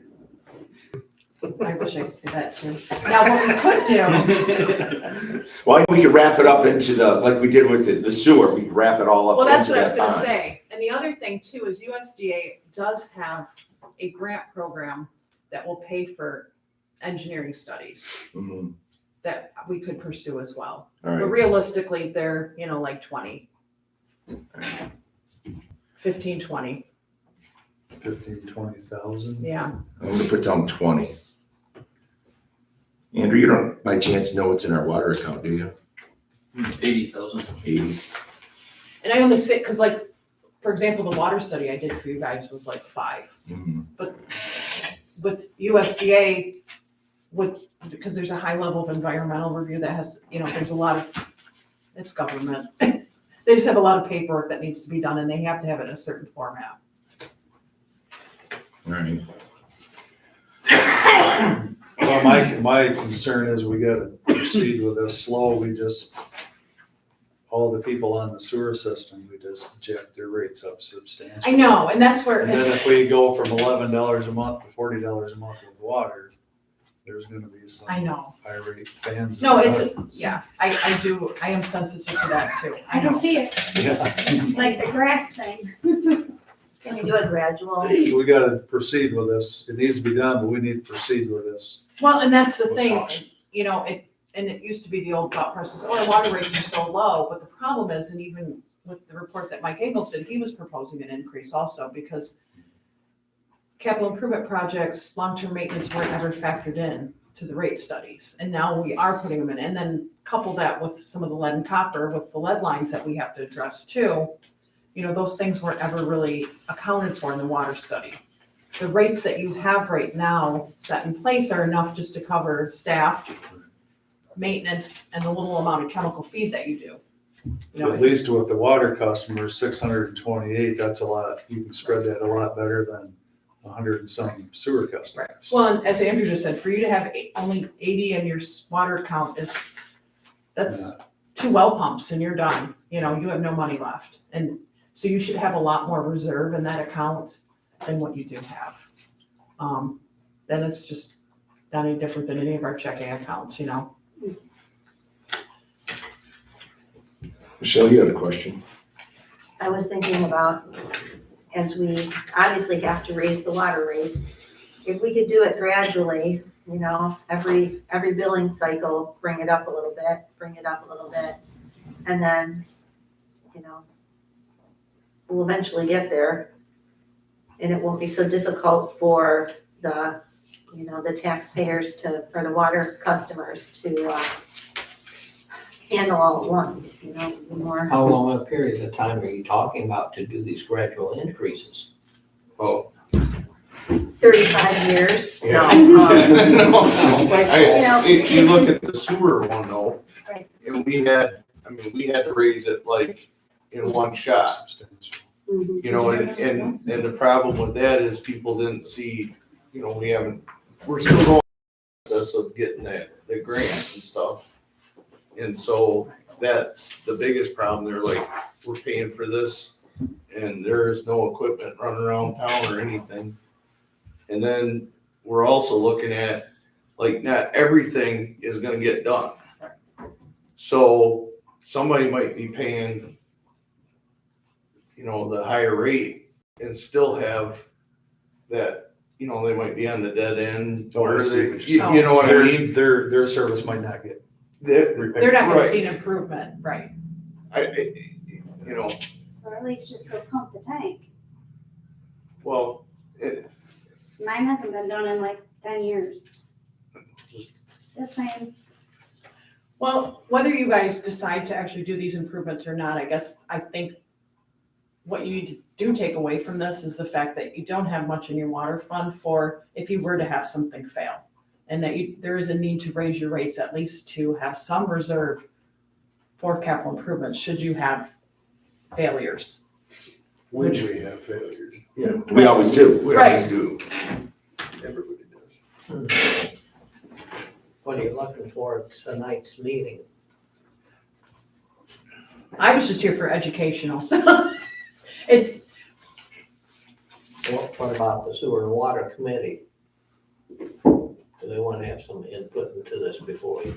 I wish I could say that too. Now, what we could do, Well, we could wrap it up into like we did with the sewer, we could wrap it all up well, that's into what I was that gonna bond. say, and the other thing too is USDA does have a grant program that will pay for engineering studies Mhm. that we could pursue as well. All But right, realistically, they're, like 20. 15, 20, 20,000. yeah. I'm gonna put down 20. Andrew, you don't by chance know what's in our water account, do you? 80,000. 80? And I only say, because like, for example, the water study I did for you guys was like 5. Mhm. With USDA, because there's a high level of environmental review that has, there's a lot of, it's government. They just have a lot of paperwork that needs to be done and they have to have it in a certain format. All right. Well, my concern is we gotta proceed with this slow. All the people on the sewer system, we just jack their rates up substantially. I know, and that's where, And then if we go from $11 a month to $40 a month with water, there's gonna be some I know. irate fans. No, yeah, I am sensitive to that too. I can see it, Yeah. like the grass thing. Can you do it gradual? So we gotta proceed with this. It needs to be done, but we need to proceed with this. Well, and that's the with thing, caution. it used to be the old thought process, our water rates are so low, but the problem is, and even with the report that Mike Engels did, he was proposing an increase also because capital improvement projects, long-term maintenance weren't ever factored in to the rate studies. And now we are putting them in, and then couple that with some of the lead and copper, with the lead lines that we have to address too. Those things weren't ever really accounted for in the water study. The rates that you have right now set in place are enough just to cover staff, maintenance, and the little amount of chemical feed that you do. At least with the water customers, 628, that's a lot. You can spread that a lot better than 100 and some sewer customers. Well, and as Andrew just said, for you to have only 80 in your water account that's 2 well pumps and you're done. You have no money left. And so you should have a lot more reserve in that account than what you do have. Then it's just not any different than any of our checking accounts, Michelle, you had a question? I was thinking about, as we obviously have to raise the water rates, if we could do it gradually, you know, every billing cycle, bring it up a little bit, and then, you know, we'll eventually get there. And it won't be so difficult for the, you know, the taxpayers for the water customers to, handle all at once, you know, more. How long a period of time are you talking about to do these gradual increases? Oh. 35 years. Yeah. No, No, You know. if you look at the sewer one though, Right. and we had to raise it like in one shot, you know, and the problem with that is people didn't see, you know, we're still going through this of getting the grant and stuff. And so that's the biggest problem. They're like, we're paying for this and there is no equipment running around town or anything. And then we're also looking at, like, not everything is gonna get done. So somebody might be paying, you know, the higher rate and still have that, you know, they might be on the dead end. Oh, I or see they- what you're you know what I mean? Their service might not get They're not gonna Right. see an improvement, right? You know, So at least just go pump the tank. well, Mine hasn't been done in like 10 years. Just saying. Well, whether you guys decide to actually do these improvements or not, I think what you need to take away from this is the fact that you don't have much in your water fund for if you were to have something fail. And that there is a need to raise your rates at least to have some reserve for capital improvements should you have failures. Which we have failures. yeah, We always do. we Right. always do. Everybody does. What are you looking for at tonight's meeting? I was just here for educational, so it's, What about the sewer and water committee? Do they want to have some input into this before we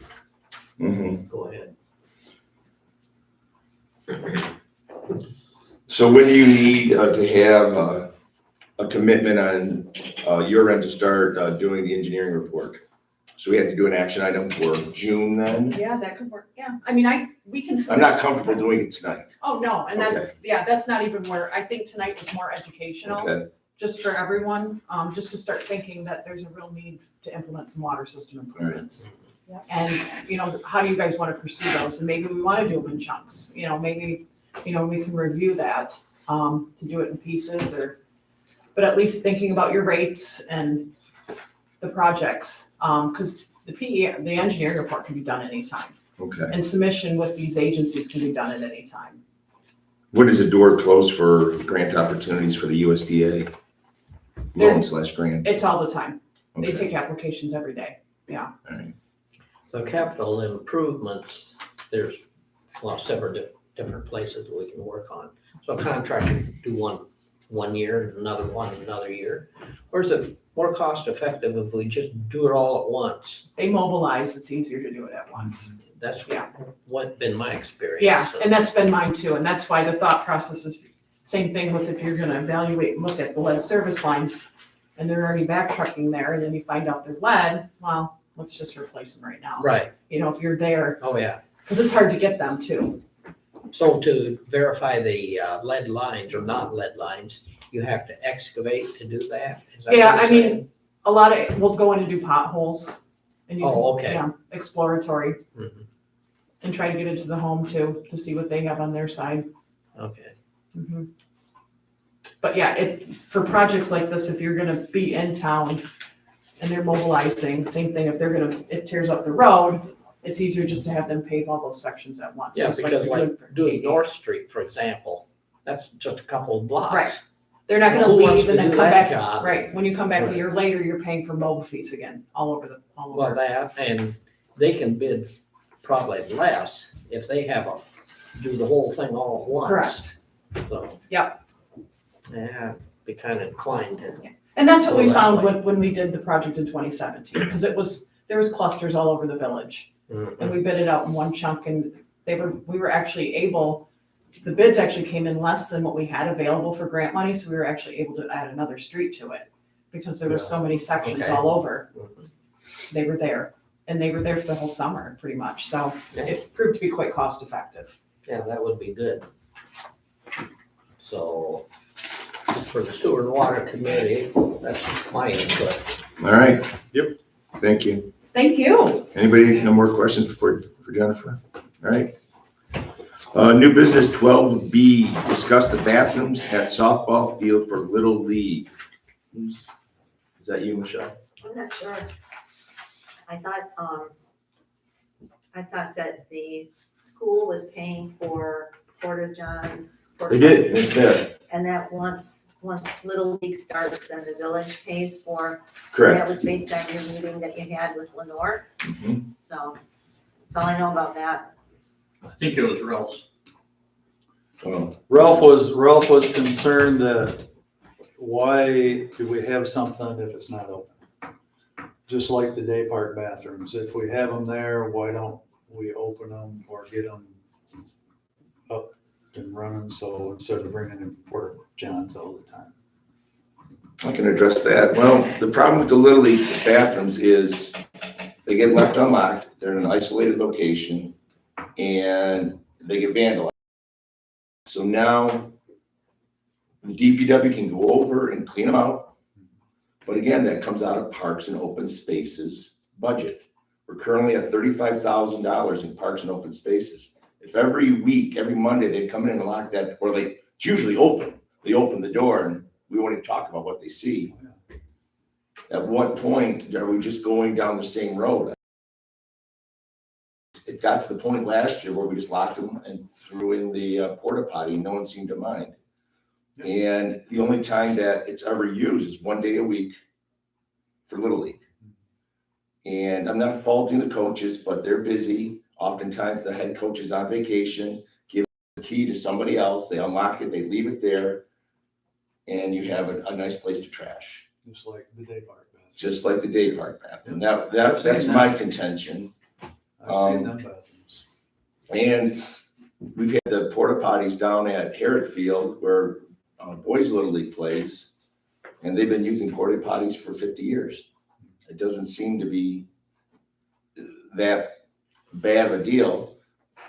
Mhm. go ahead? So when do you need to have a commitment on your end to start doing the engineering report? So we have to do an action item for June then? yeah, that could work, yeah. I mean, we can. I'm not comfortable doing it tonight. Oh, no, and Okay. that's not even where, I think tonight was more educational, Okay, just for everyone, just to start thinking that there's a real need to implement some water system improvements. And, you know, how do you guys want to pursue those? And maybe we want to do them in chunks, you know, maybe, you know, we can review that, to do it in pieces but at least thinking about your rates and the projects, because the engineering report can be done anytime. okay. And submission with these agencies can be done at any time. When does the door close for grant opportunities for the USDA? Loan/grant? It's all the time. They Okay. take applications every day. All right. So capital improvements, there's, several different places that we can work on. So a contractor do one year, and another year. Or is it more cost effective if we just do it all at once? They mobilize, it's easier to do it at once. That's Yeah. what been my experience. Yeah, so. and that's been mine too, and that's why the thought process is, same thing with if you're gonna evaluate and look at the lead service lines, and they're already backtracking there, and then you find out they're lead, well, let's just replace them right now. Right, You know, if you're there, oh yeah. because it's hard to get them too. So to verify the lead lines or not lead lines, you have to excavate to do that? Is that what Yeah, you're I mean, saying? a lot of, we'll go in and do potholes. And you Oh, can, okay. yeah, exploratory, Mhm. and try to get into the home too, to see what they have on their side. Okay, Mhm. But yeah, for projects like this, if you're gonna be in town and they're mobilizing, same thing, if it tears up the road, it's easier just to have them pave all those sections at once. yeah, just because you're like for doing paving. North Street, for example, that's just a couple of blocks. Right. They're not gonna Who wants leave and to then do come that back, job? right, when you come back a Right. year later, you're paying for mobile fees again, all over. Well, that, and they can bid probably less if they do the whole thing all at once. Correct. So. Yep. Yeah, be kind of inclined to. And that's what Go we that found way. when we did the project in 2017, because there was clusters all over the village. Mhm. And we bid it out in one chunk, and we were actually able, the bids actually came in less than what we had available for grant money, so we were actually able to add another street to it, because there were so many sections Okay. all over. Mhm. they were there. And they were there for the whole summer, pretty much, so it proved to be quite cost effective. Yeah, that would be good. So for the sewer and water committee, that's my input. All right. Yep. Thank you. Thank you. Anybody, no more questions for Jennifer? All right. New business 12B, discuss the bathrooms at softball field for Little League. Is that you, Michelle? I'm not sure. I thought that the school was paying for Porta Johns. They did, it's there. And that once Little League starts, then the village pays for. Correct. That was based on your meeting that you had with Lenore, Mhm. so that's all I know about that. I think it was Ralph's. Oh, Ralph was concerned that why do we have something if it's not open? Just like the day park bathrooms, if we have them there, why don't we open them or get them up and running? So instead of bringing in Porta Johns all the time. I can address that. Well, the problem with the Little League bathrooms is they get left unlocked. They're in an isolated location and they get vandalized. So now the DPW can go over and clean them out. But again, that comes out of Parks and Open Spaces budget. We're currently at $35,000 in Parks and Open Spaces. If every week, every Monday, they come in and lock that, or it's usually open. They open the door and we won't even talk about what they see. At what point are we just going down the same road? It got to the point last year where we just locked them and threw in the porta potty. No one seemed to mind. And the only time that it's ever used is one day a week for Little League. And I'm not faulting the coaches, but they're busy. Oftentimes the head coach is on vacation, give the key to somebody else. They unlock it, they leave it there, and you have a nice place to trash. Just like the day park bathroom. Just like the day park bathroom. That's my contention. I've seen them bathrooms. And we've had the porta potties down at Herrick Field where Boys Little League plays, and they've been using porta potties for 50 years. It doesn't seem to be that bad of a deal.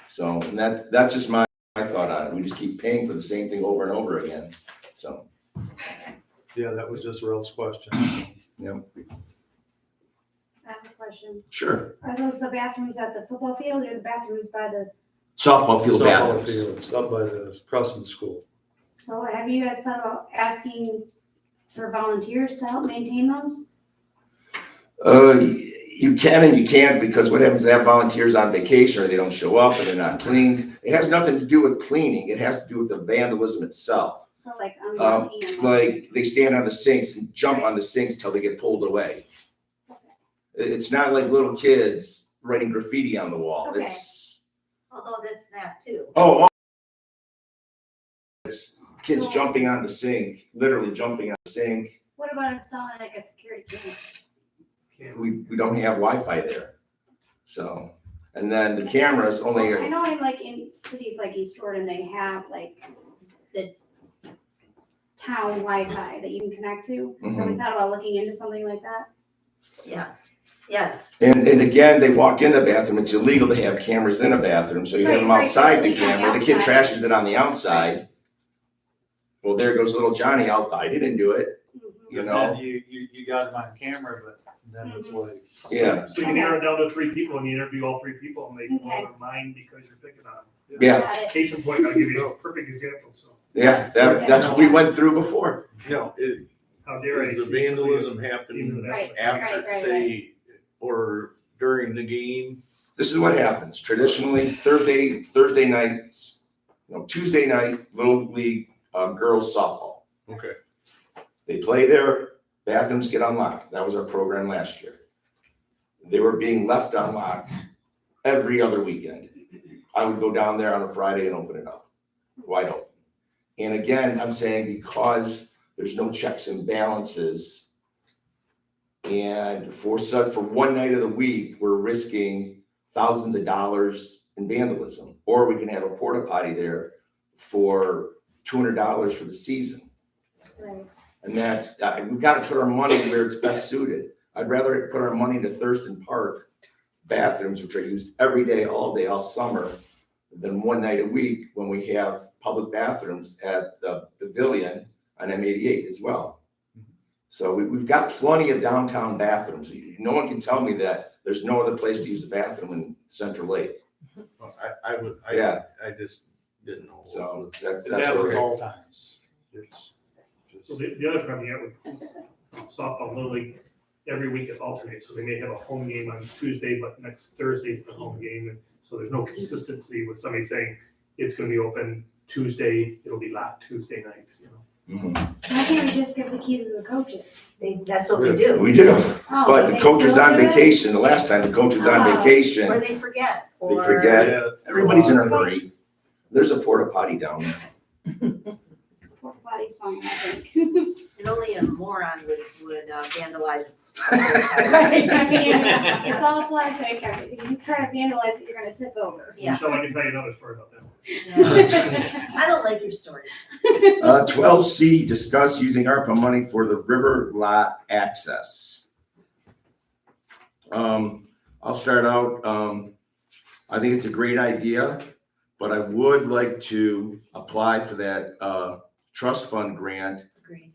So, and that's just my thought on it. We just keep paying for the same thing over and over again. So, Yeah, that was just Ralph's question. So. yeah, I have a question. sure. Are those the bathrooms at the football field or the bathrooms by the, Softball field Softball bathrooms. fields up by across from the school. so have you guys thought about asking for volunteers to help maintain those? You can and you can't, because what happens, they have volunteers on vacation or they don't show up and they're not cleaned. It has nothing to do with cleaning. It has to do with the vandalism itself. So like unlocking and Like they stand on the sinks and jump on the sinks till they get pulled away. It's not like little kids writing graffiti on the wall. Okay. Although that's that too. It's kids jumping on the sink, literally jumping on the sink. What about installing like a security camera? We don't have Wi-Fi there. So, and then the cameras only, I know in cities like East Jordan, they have like the town Wi-Fi that you can connect to. Have we thought about looking into something like that? Yes. and again, they walk in the bathroom. It's illegal to have cameras in a bathroom. So you have them Right, outside at the least on the camera. The kid outside. trashes it on the outside. Well, there goes little Johnny out. I didn't do it, you know? And you got them on camera, but then it's like. Yeah. So you can narrow it down to 3 people and you interview all 3 people and they Okay. won't mind because you're picking on them. Yeah. Got it. Case in point, I'll give you a perfect example, so Yeah, that's what we went through before. No, how dare I? is the vandalism happening Right, after, right. say, or during the game? This is what happens. Traditionally, Thursday nights, Tuesday night, Little League girls softball. Okay. They play there, bathrooms get unlocked. That was our program last year. They were being left unlocked every other weekend. I would go down there on a Friday and open it up, wide open. And again, I'm saying because there's no checks and balances, and for one night of the week, we're risking thousands of dollars in vandalism. Or we can have a porta potty there for $200 for the season. Right. And that's, we've got to put our money where it's best suited. I'd rather put our money into Thurston Park bathrooms, which are used every day, all summer, than one night a week when we have public bathrooms at the Pavilion on M88 as well. So we've got plenty of downtown bathrooms. No one can tell me that there's no other place to use a bathroom in Central Lake. Yeah. I just didn't know. So that's It happens what all times. It's So just, the other problem you have with softball, Little League, every week it alternates, so they may have a home game on Tuesday, but next Thursday's the home game, and so there's no consistency with somebody saying it's gonna be open Tuesday, it'll be locked Tuesday nights, you know? Mhm. Why can't we just give the keys to the coaches? That's what we do, We do, Oh, but the they coach was still on do it? vacation. The last time the coach was on Oh. or vacation, they forget, they or. forget. yeah, Everybody's in a hurry. There's a porta potty down there. Porta potty's fine, I think. And only a moron would vandalize. Right, I mean, it's all plastic, I mean, if you try to vandalize it, you're gonna tip over. Yeah. Michelle, I can tell you another story about that. I don't like your stories. 12C, discuss using ARPA money for the river lot access. I'll start out. I think it's a great idea, but I would like to apply for that trust fund grant Agreed.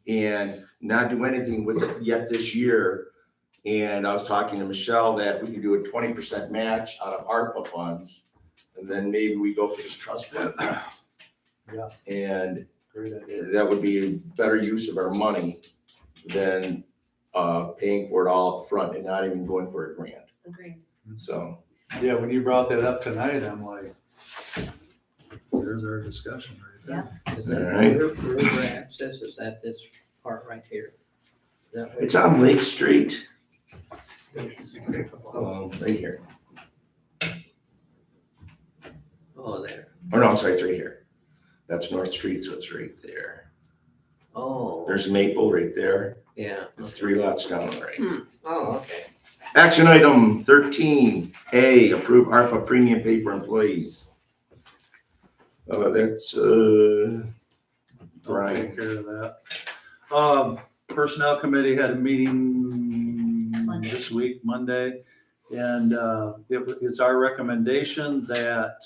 and not do anything with it yet this year. And I was talking to Michelle that we could do a 20% match out of ARPA funds, and then maybe we go for this trust fund. Yeah. And great idea. that would be a better use of our money than paying for it all up front and not even going for a grant. Agreed. So, Yeah, when you brought that up tonight, I'm like, there's our discussion right there. Is that Alright. river access, is that this part right here? Is that what- it's on Lake Street, There's a couple houses. right here. Oh, there. Or no, I'm sorry, it's right here. That's North Street, so it's right there. Oh, There's Maple right there. yeah. It's 3 lots down, right? Oh, okay. Action item 13A, approve ARPA premium pay for employees. That's, I'll Brian. take care of that. Personnel committee had a meeting Monday. this week, Monday, and it's our recommendation that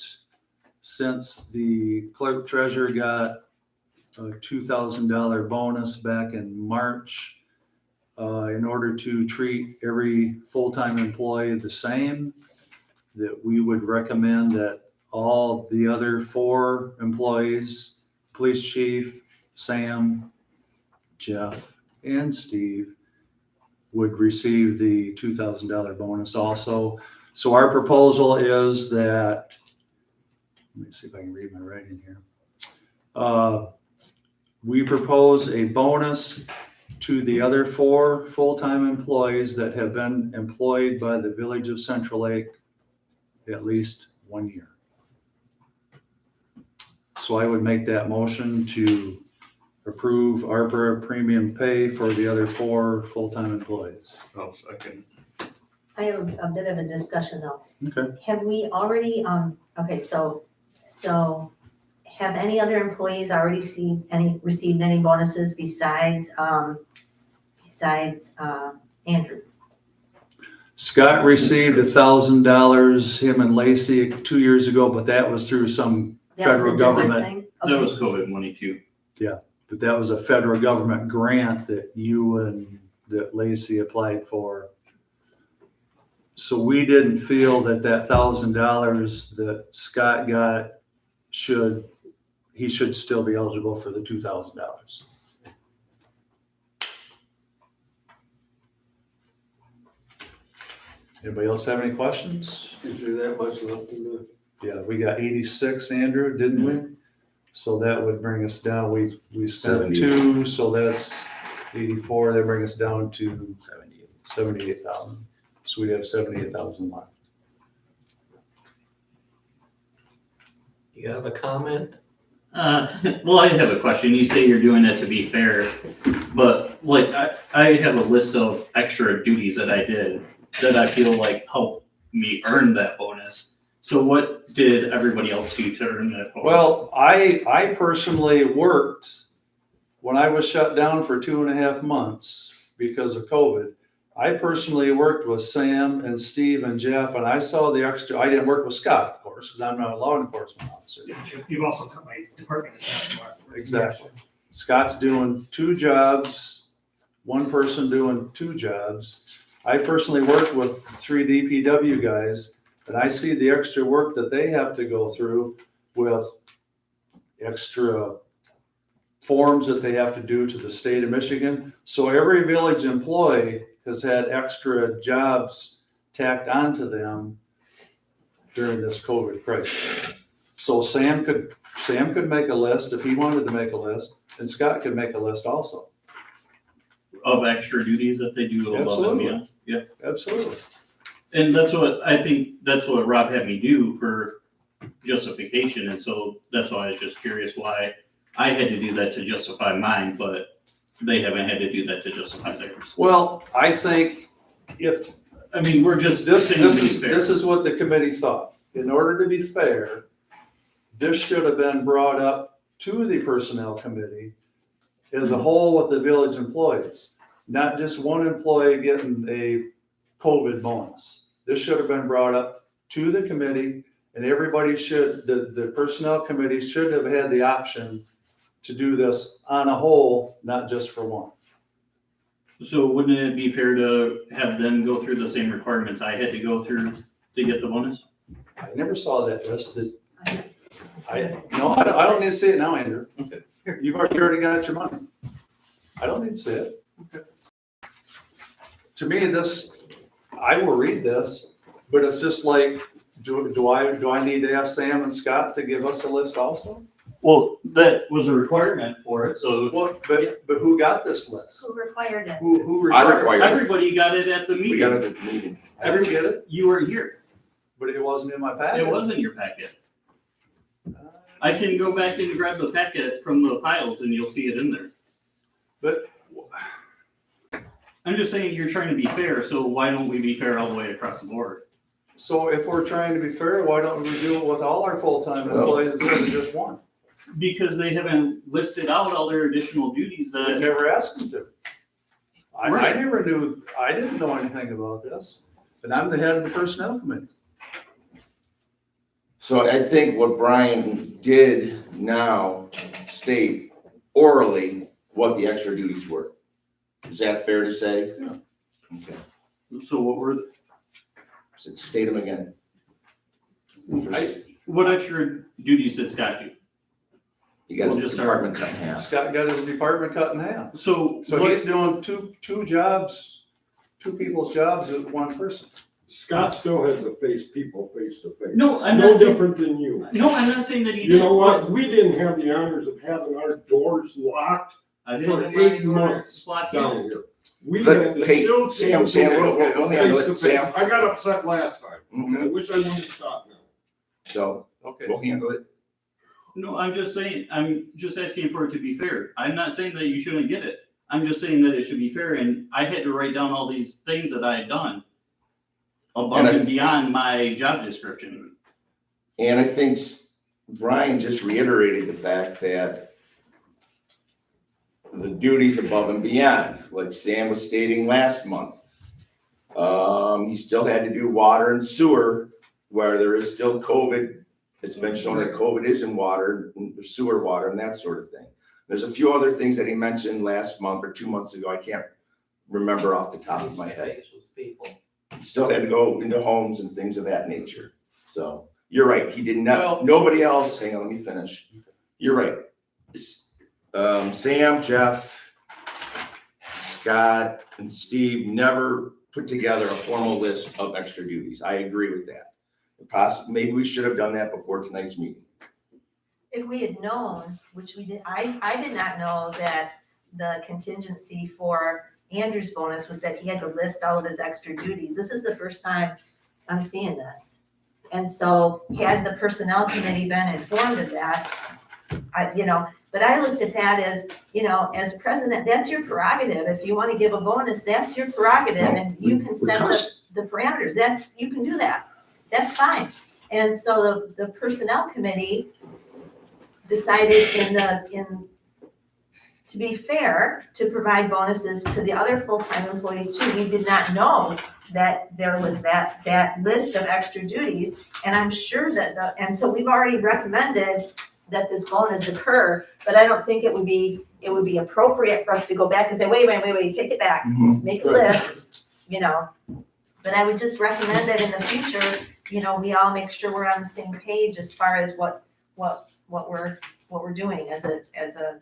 since the clerk treasurer got a $2,000 bonus back in March, in order to treat every full-time employee the same, that we would recommend that all the other 4 employees, police chief, Sam, Jeff, and Steve, would receive the $2,000 bonus also. So our proposal is that, let me see if I can read my writing here. We propose a bonus to the other 4 full-time employees that have been employed by the Village of Central Lake at least 1 year. So I would make that motion to approve ARPA premium pay for the other 4 full-time employees. Oh, second. I have a bit of a discussion though. Okay. Have we already, okay, so have any other employees already received any bonuses besides Andrew? Scott received $1,000, him and Lacey 2 years ago, but that was through some That was a federal different government. thing? That Okay. was COVID money too. But that was a federal government grant that you and that Lacey applied for. So we didn't feel that $1,000 that Scott got he should still be eligible for the $2,000. Anybody else have any questions? Is there that much left in the? Yeah, we got 86, Andrew, didn't we? So that would bring us down, we spent 70. 2, so that's 84, that brings us down to 78,000. So we have 78,000 left. You have a comment? Well, I have a question. You say you're doing it to be fair, but like I have a list of extra duties that I did that I feel like helped me earn that bonus. So what did everybody else do to earn that bonus? Well, I personally worked, when I was shut down for 2.5 months because of COVID, I personally worked with Sam and Steve and Jeff, and I saw the extra, I didn't work with Scott, of course, because I'm not a law enforcement officer. You've also cut my department. Exactly. Scott's doing 2 jobs, one person doing 2 jobs. I personally worked with 3 DPW guys, and I see the extra work that they have to go through with extra forms that they have to do to the state of Michigan. So every village employee has had extra jobs tacked onto them during this COVID crisis. So Sam could make a list if he wanted to make a list, and Scott could make a list also. Of extra duties that they do above and Absolutely. beyond. Yeah. Absolutely. And that's what, I think, that's what Rob had me do for justification, and so that's why I was just curious why I had to do that to justify mine, but they haven't had to do that to justify theirs. Well, I think if, I mean, we're just this saying to be is, fair. this is what the committee thought. In order to be fair, this should have been brought up to the personnel committee as a whole with the village employees, not just one employee getting a COVID bonus. This should have been brought up to the committee, and everybody should, the personnel committee should have had the option to do this on a whole, not just for one. So wouldn't it be fair to have them go through the same requirements I had to go through to get the bonus? I never saw that list. I don't need to see it now, Andrew. Here, you already got your money. I don't need to see it. To me, this, I will read this, but it's just like, do I need to ask Sam and Scott to give us a list also? Well, that was a requirement for it, so What, but who got this list? Who required it? Who I required? required it. everybody got it at the We got meeting. it at the meeting. I didn't get it, You weren't here. but it wasn't in my packet. It was in your packet. I can go back and grab the packet from the files and you'll see it in there. But I'm just saying you're trying to be fair, so why don't we be fair all the way across the board? so if we're trying to be fair, why don't we do it with all our full-time employees instead of just one? Because they haven't listed out all their additional duties I that, never asked them to. I Right. never knew, I didn't know anything about this, and I'm the head of the personnel committee. So I think what Brian did now state orally what the extra duties were. Is that fair to say? Yeah. Okay, so so state them again. what extra duties did Scott do? You got We'll his just department cut in half. Scott got his department cut in half. So So he's doing two jobs, 2 people's jobs with one person. Scott still has to face people face to face. No, I'm No not saying, different than you. no, I'm not saying that he You know didn't. what? We didn't have the honors of having our doors locked I for didn't 8 months slap down you. here. We But, had to hey, still. Sam, we'll handle it, Face to face. Sam. I got upset last time. I Mhm. wish I wouldn't stop now. So Okay. we'll handle it. No, I'm just saying, I'm just asking for it to be fair. I'm not saying that you shouldn't get it. I'm just saying that it should be fair, and I had to write down all these things that I had done above And I- and beyond my job description. And I think Brian just reiterated the fact that the duties above and beyond, like Sam was stating last month. He still had to do water and sewer where there is still COVID. It's been shown that COVID is in water, sewer water and that sort of thing. There's a few other things that he mentioned last month or 2 months ago. I can't remember off the top of my head. Face with people. Still had to go into homes and things of that nature. So you're right. He did not, Well- nobody else, hang on, let me finish. You're right. Sam, Jeff, Scott, and Steve never put together a formal list of extra duties. I agree with that. Maybe we should have done that before tonight's meeting. If we had known, which we did, I did not know that the contingency for Andrew's bonus was that he had to list all of his extra duties. This is the first time I'm seeing this. And so had the personnel committee been informed of that, but I looked at that as, as president, that's your prerogative. If you want to give a bonus, that's your prerogative and you can set the parameters. You can do that. That's fine. And so the personnel committee decided to be fair, to provide bonuses to the other full-time employees too. We did not know that there was that list of extra duties. And I'm sure that and so we've already recommended that this bonus occur, but I don't think it would be appropriate for us to go back and say, wait, take it back. Mhm. Make a list, you know. But I would just recommend that in the future, you know, we all make sure we're on the same page as far as what we're doing as a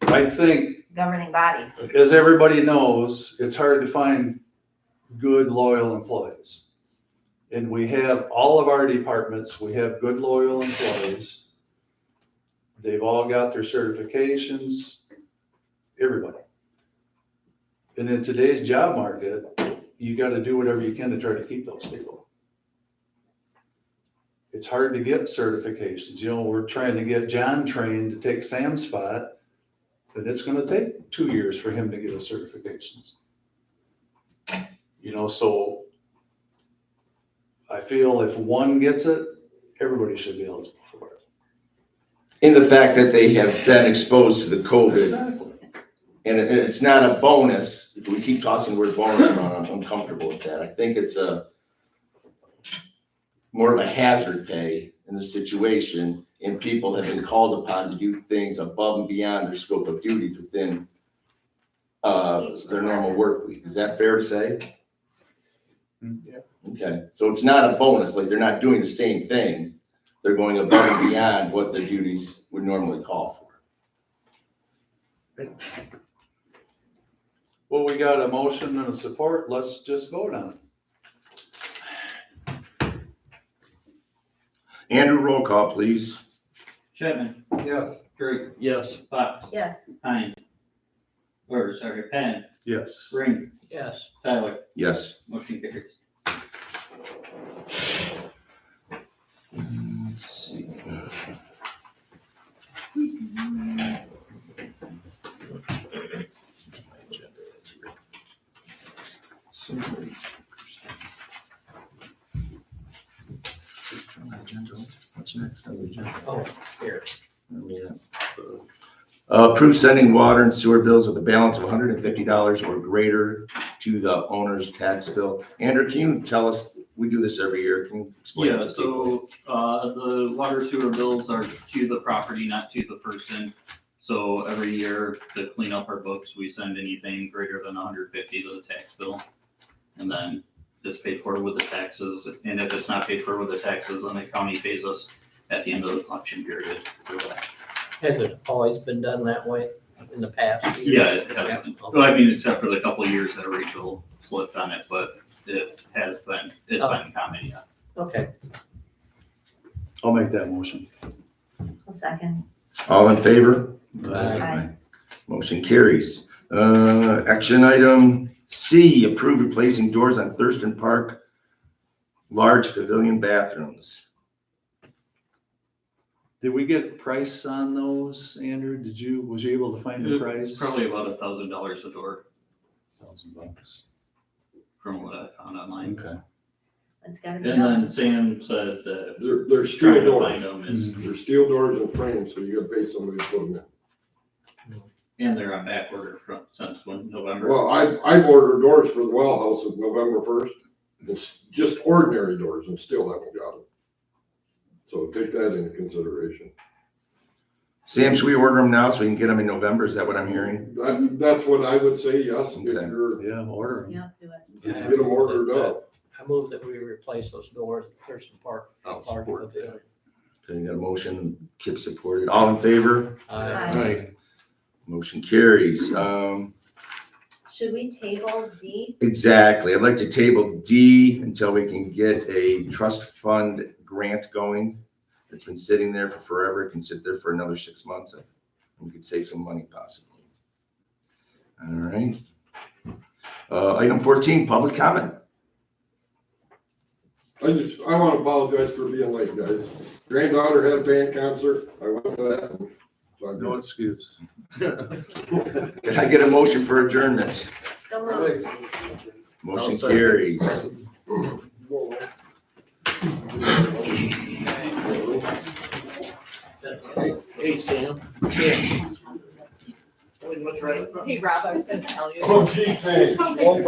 I think, governing body. as everybody knows, it's hard to find good, loyal employees. And we have all of our departments, we have good, loyal employees. They've all got their certifications, everybody. And in today's job market, you gotta do whatever you can to try to keep those people. It's hard to get certifications. You know, we're trying to get John trained to take Sam's spot, and it's gonna take 2 years for him to get his certifications. You know, so I feel if one gets it, everybody should be eligible for it. In the fact that they have been exposed to the COVID, Exactly. and it's not a bonus. We keep tossing the word bonus around. I'm uncomfortable with that. I think it's more of a hazard pay in the situation, and people have been called upon to do things above and beyond their scope of duties within their normal work week. Is that fair to say? Yeah. Okay, so it's not a bonus, like they're not doing the same thing. They're going above and beyond what their duties would normally call for. Well, we got a motion and a support. Let's just vote on it. Andrew, roll call, please. Chapman, Yes. Drake, Yes. Fox, Yes. Hines. Or, sorry, Penn, Yes. Ring, Yes. Tyler, Yes. motion carries. Let's see. What's next on the agenda? Oh, here. Approve sending water and sewer bills with a balance of $150 or greater to the owner's tax bill. Andrew, can you tell us, we do this every year, can you explain it Yeah, to people? so, the water sewer bills are to the property, not to the person. So every year to clean up our books, we send anything greater than 150 to the tax bill. And then it's paid for with the taxes, and if it's not paid for with the taxes, then the county pays us at the end of the collection period for that. Has it always been done that way in the past? Yeah, it has been. Well, I mean, except for the couple of years that Rachel slipped on it, but it has been, it's been common, yeah. Okay. I'll make that motion. A second. All in favor? Aye. Motion carries. Action item C, approve replacing doors on Thurston Park, large pavilion bathrooms. Did we get a price on those, Andrew? Was you able to find the price? Probably about $1,000 a door $1,000. from what I found online. Okay. It's gotta be And done. then Sam said that They're steel trying to find doors. them is, They're steel doors and frames, so you gotta pay somebody to put them in. and they're on back order from, since when, November? Well, I've ordered doors for the well house of November 1st. It's just ordinary doors and still haven't got them. So take that into consideration. Sam, should we order them now so we can get them in November? Is that what I'm hearing? That's what I would say, yes, if Okay. you're, Yeah, order them. Yeah, do it. get them ordered up. I move that we replace those doors at Thurston Park. I'll Large support that. pavilion. Okay, got a motion, Kip supported. All in favor? Aye. Right. Motion carries. Should we table D? Exactly. I'd like to table D until we can get a trust fund grant going. It's been sitting there for forever. It can sit there for another 6 months. And we could save some money possibly. All right. Item 14, public comment. I want to apologize for being late, guys. Granddaughter had a band concert. I went to that. So I'm No excuse. Can I get a motion for adjournment? So moved. Motion I'll second. carries. Hey, Sam. Sam. Hey, Rob, I was gonna tell you. Oh, gee, thanks. Well,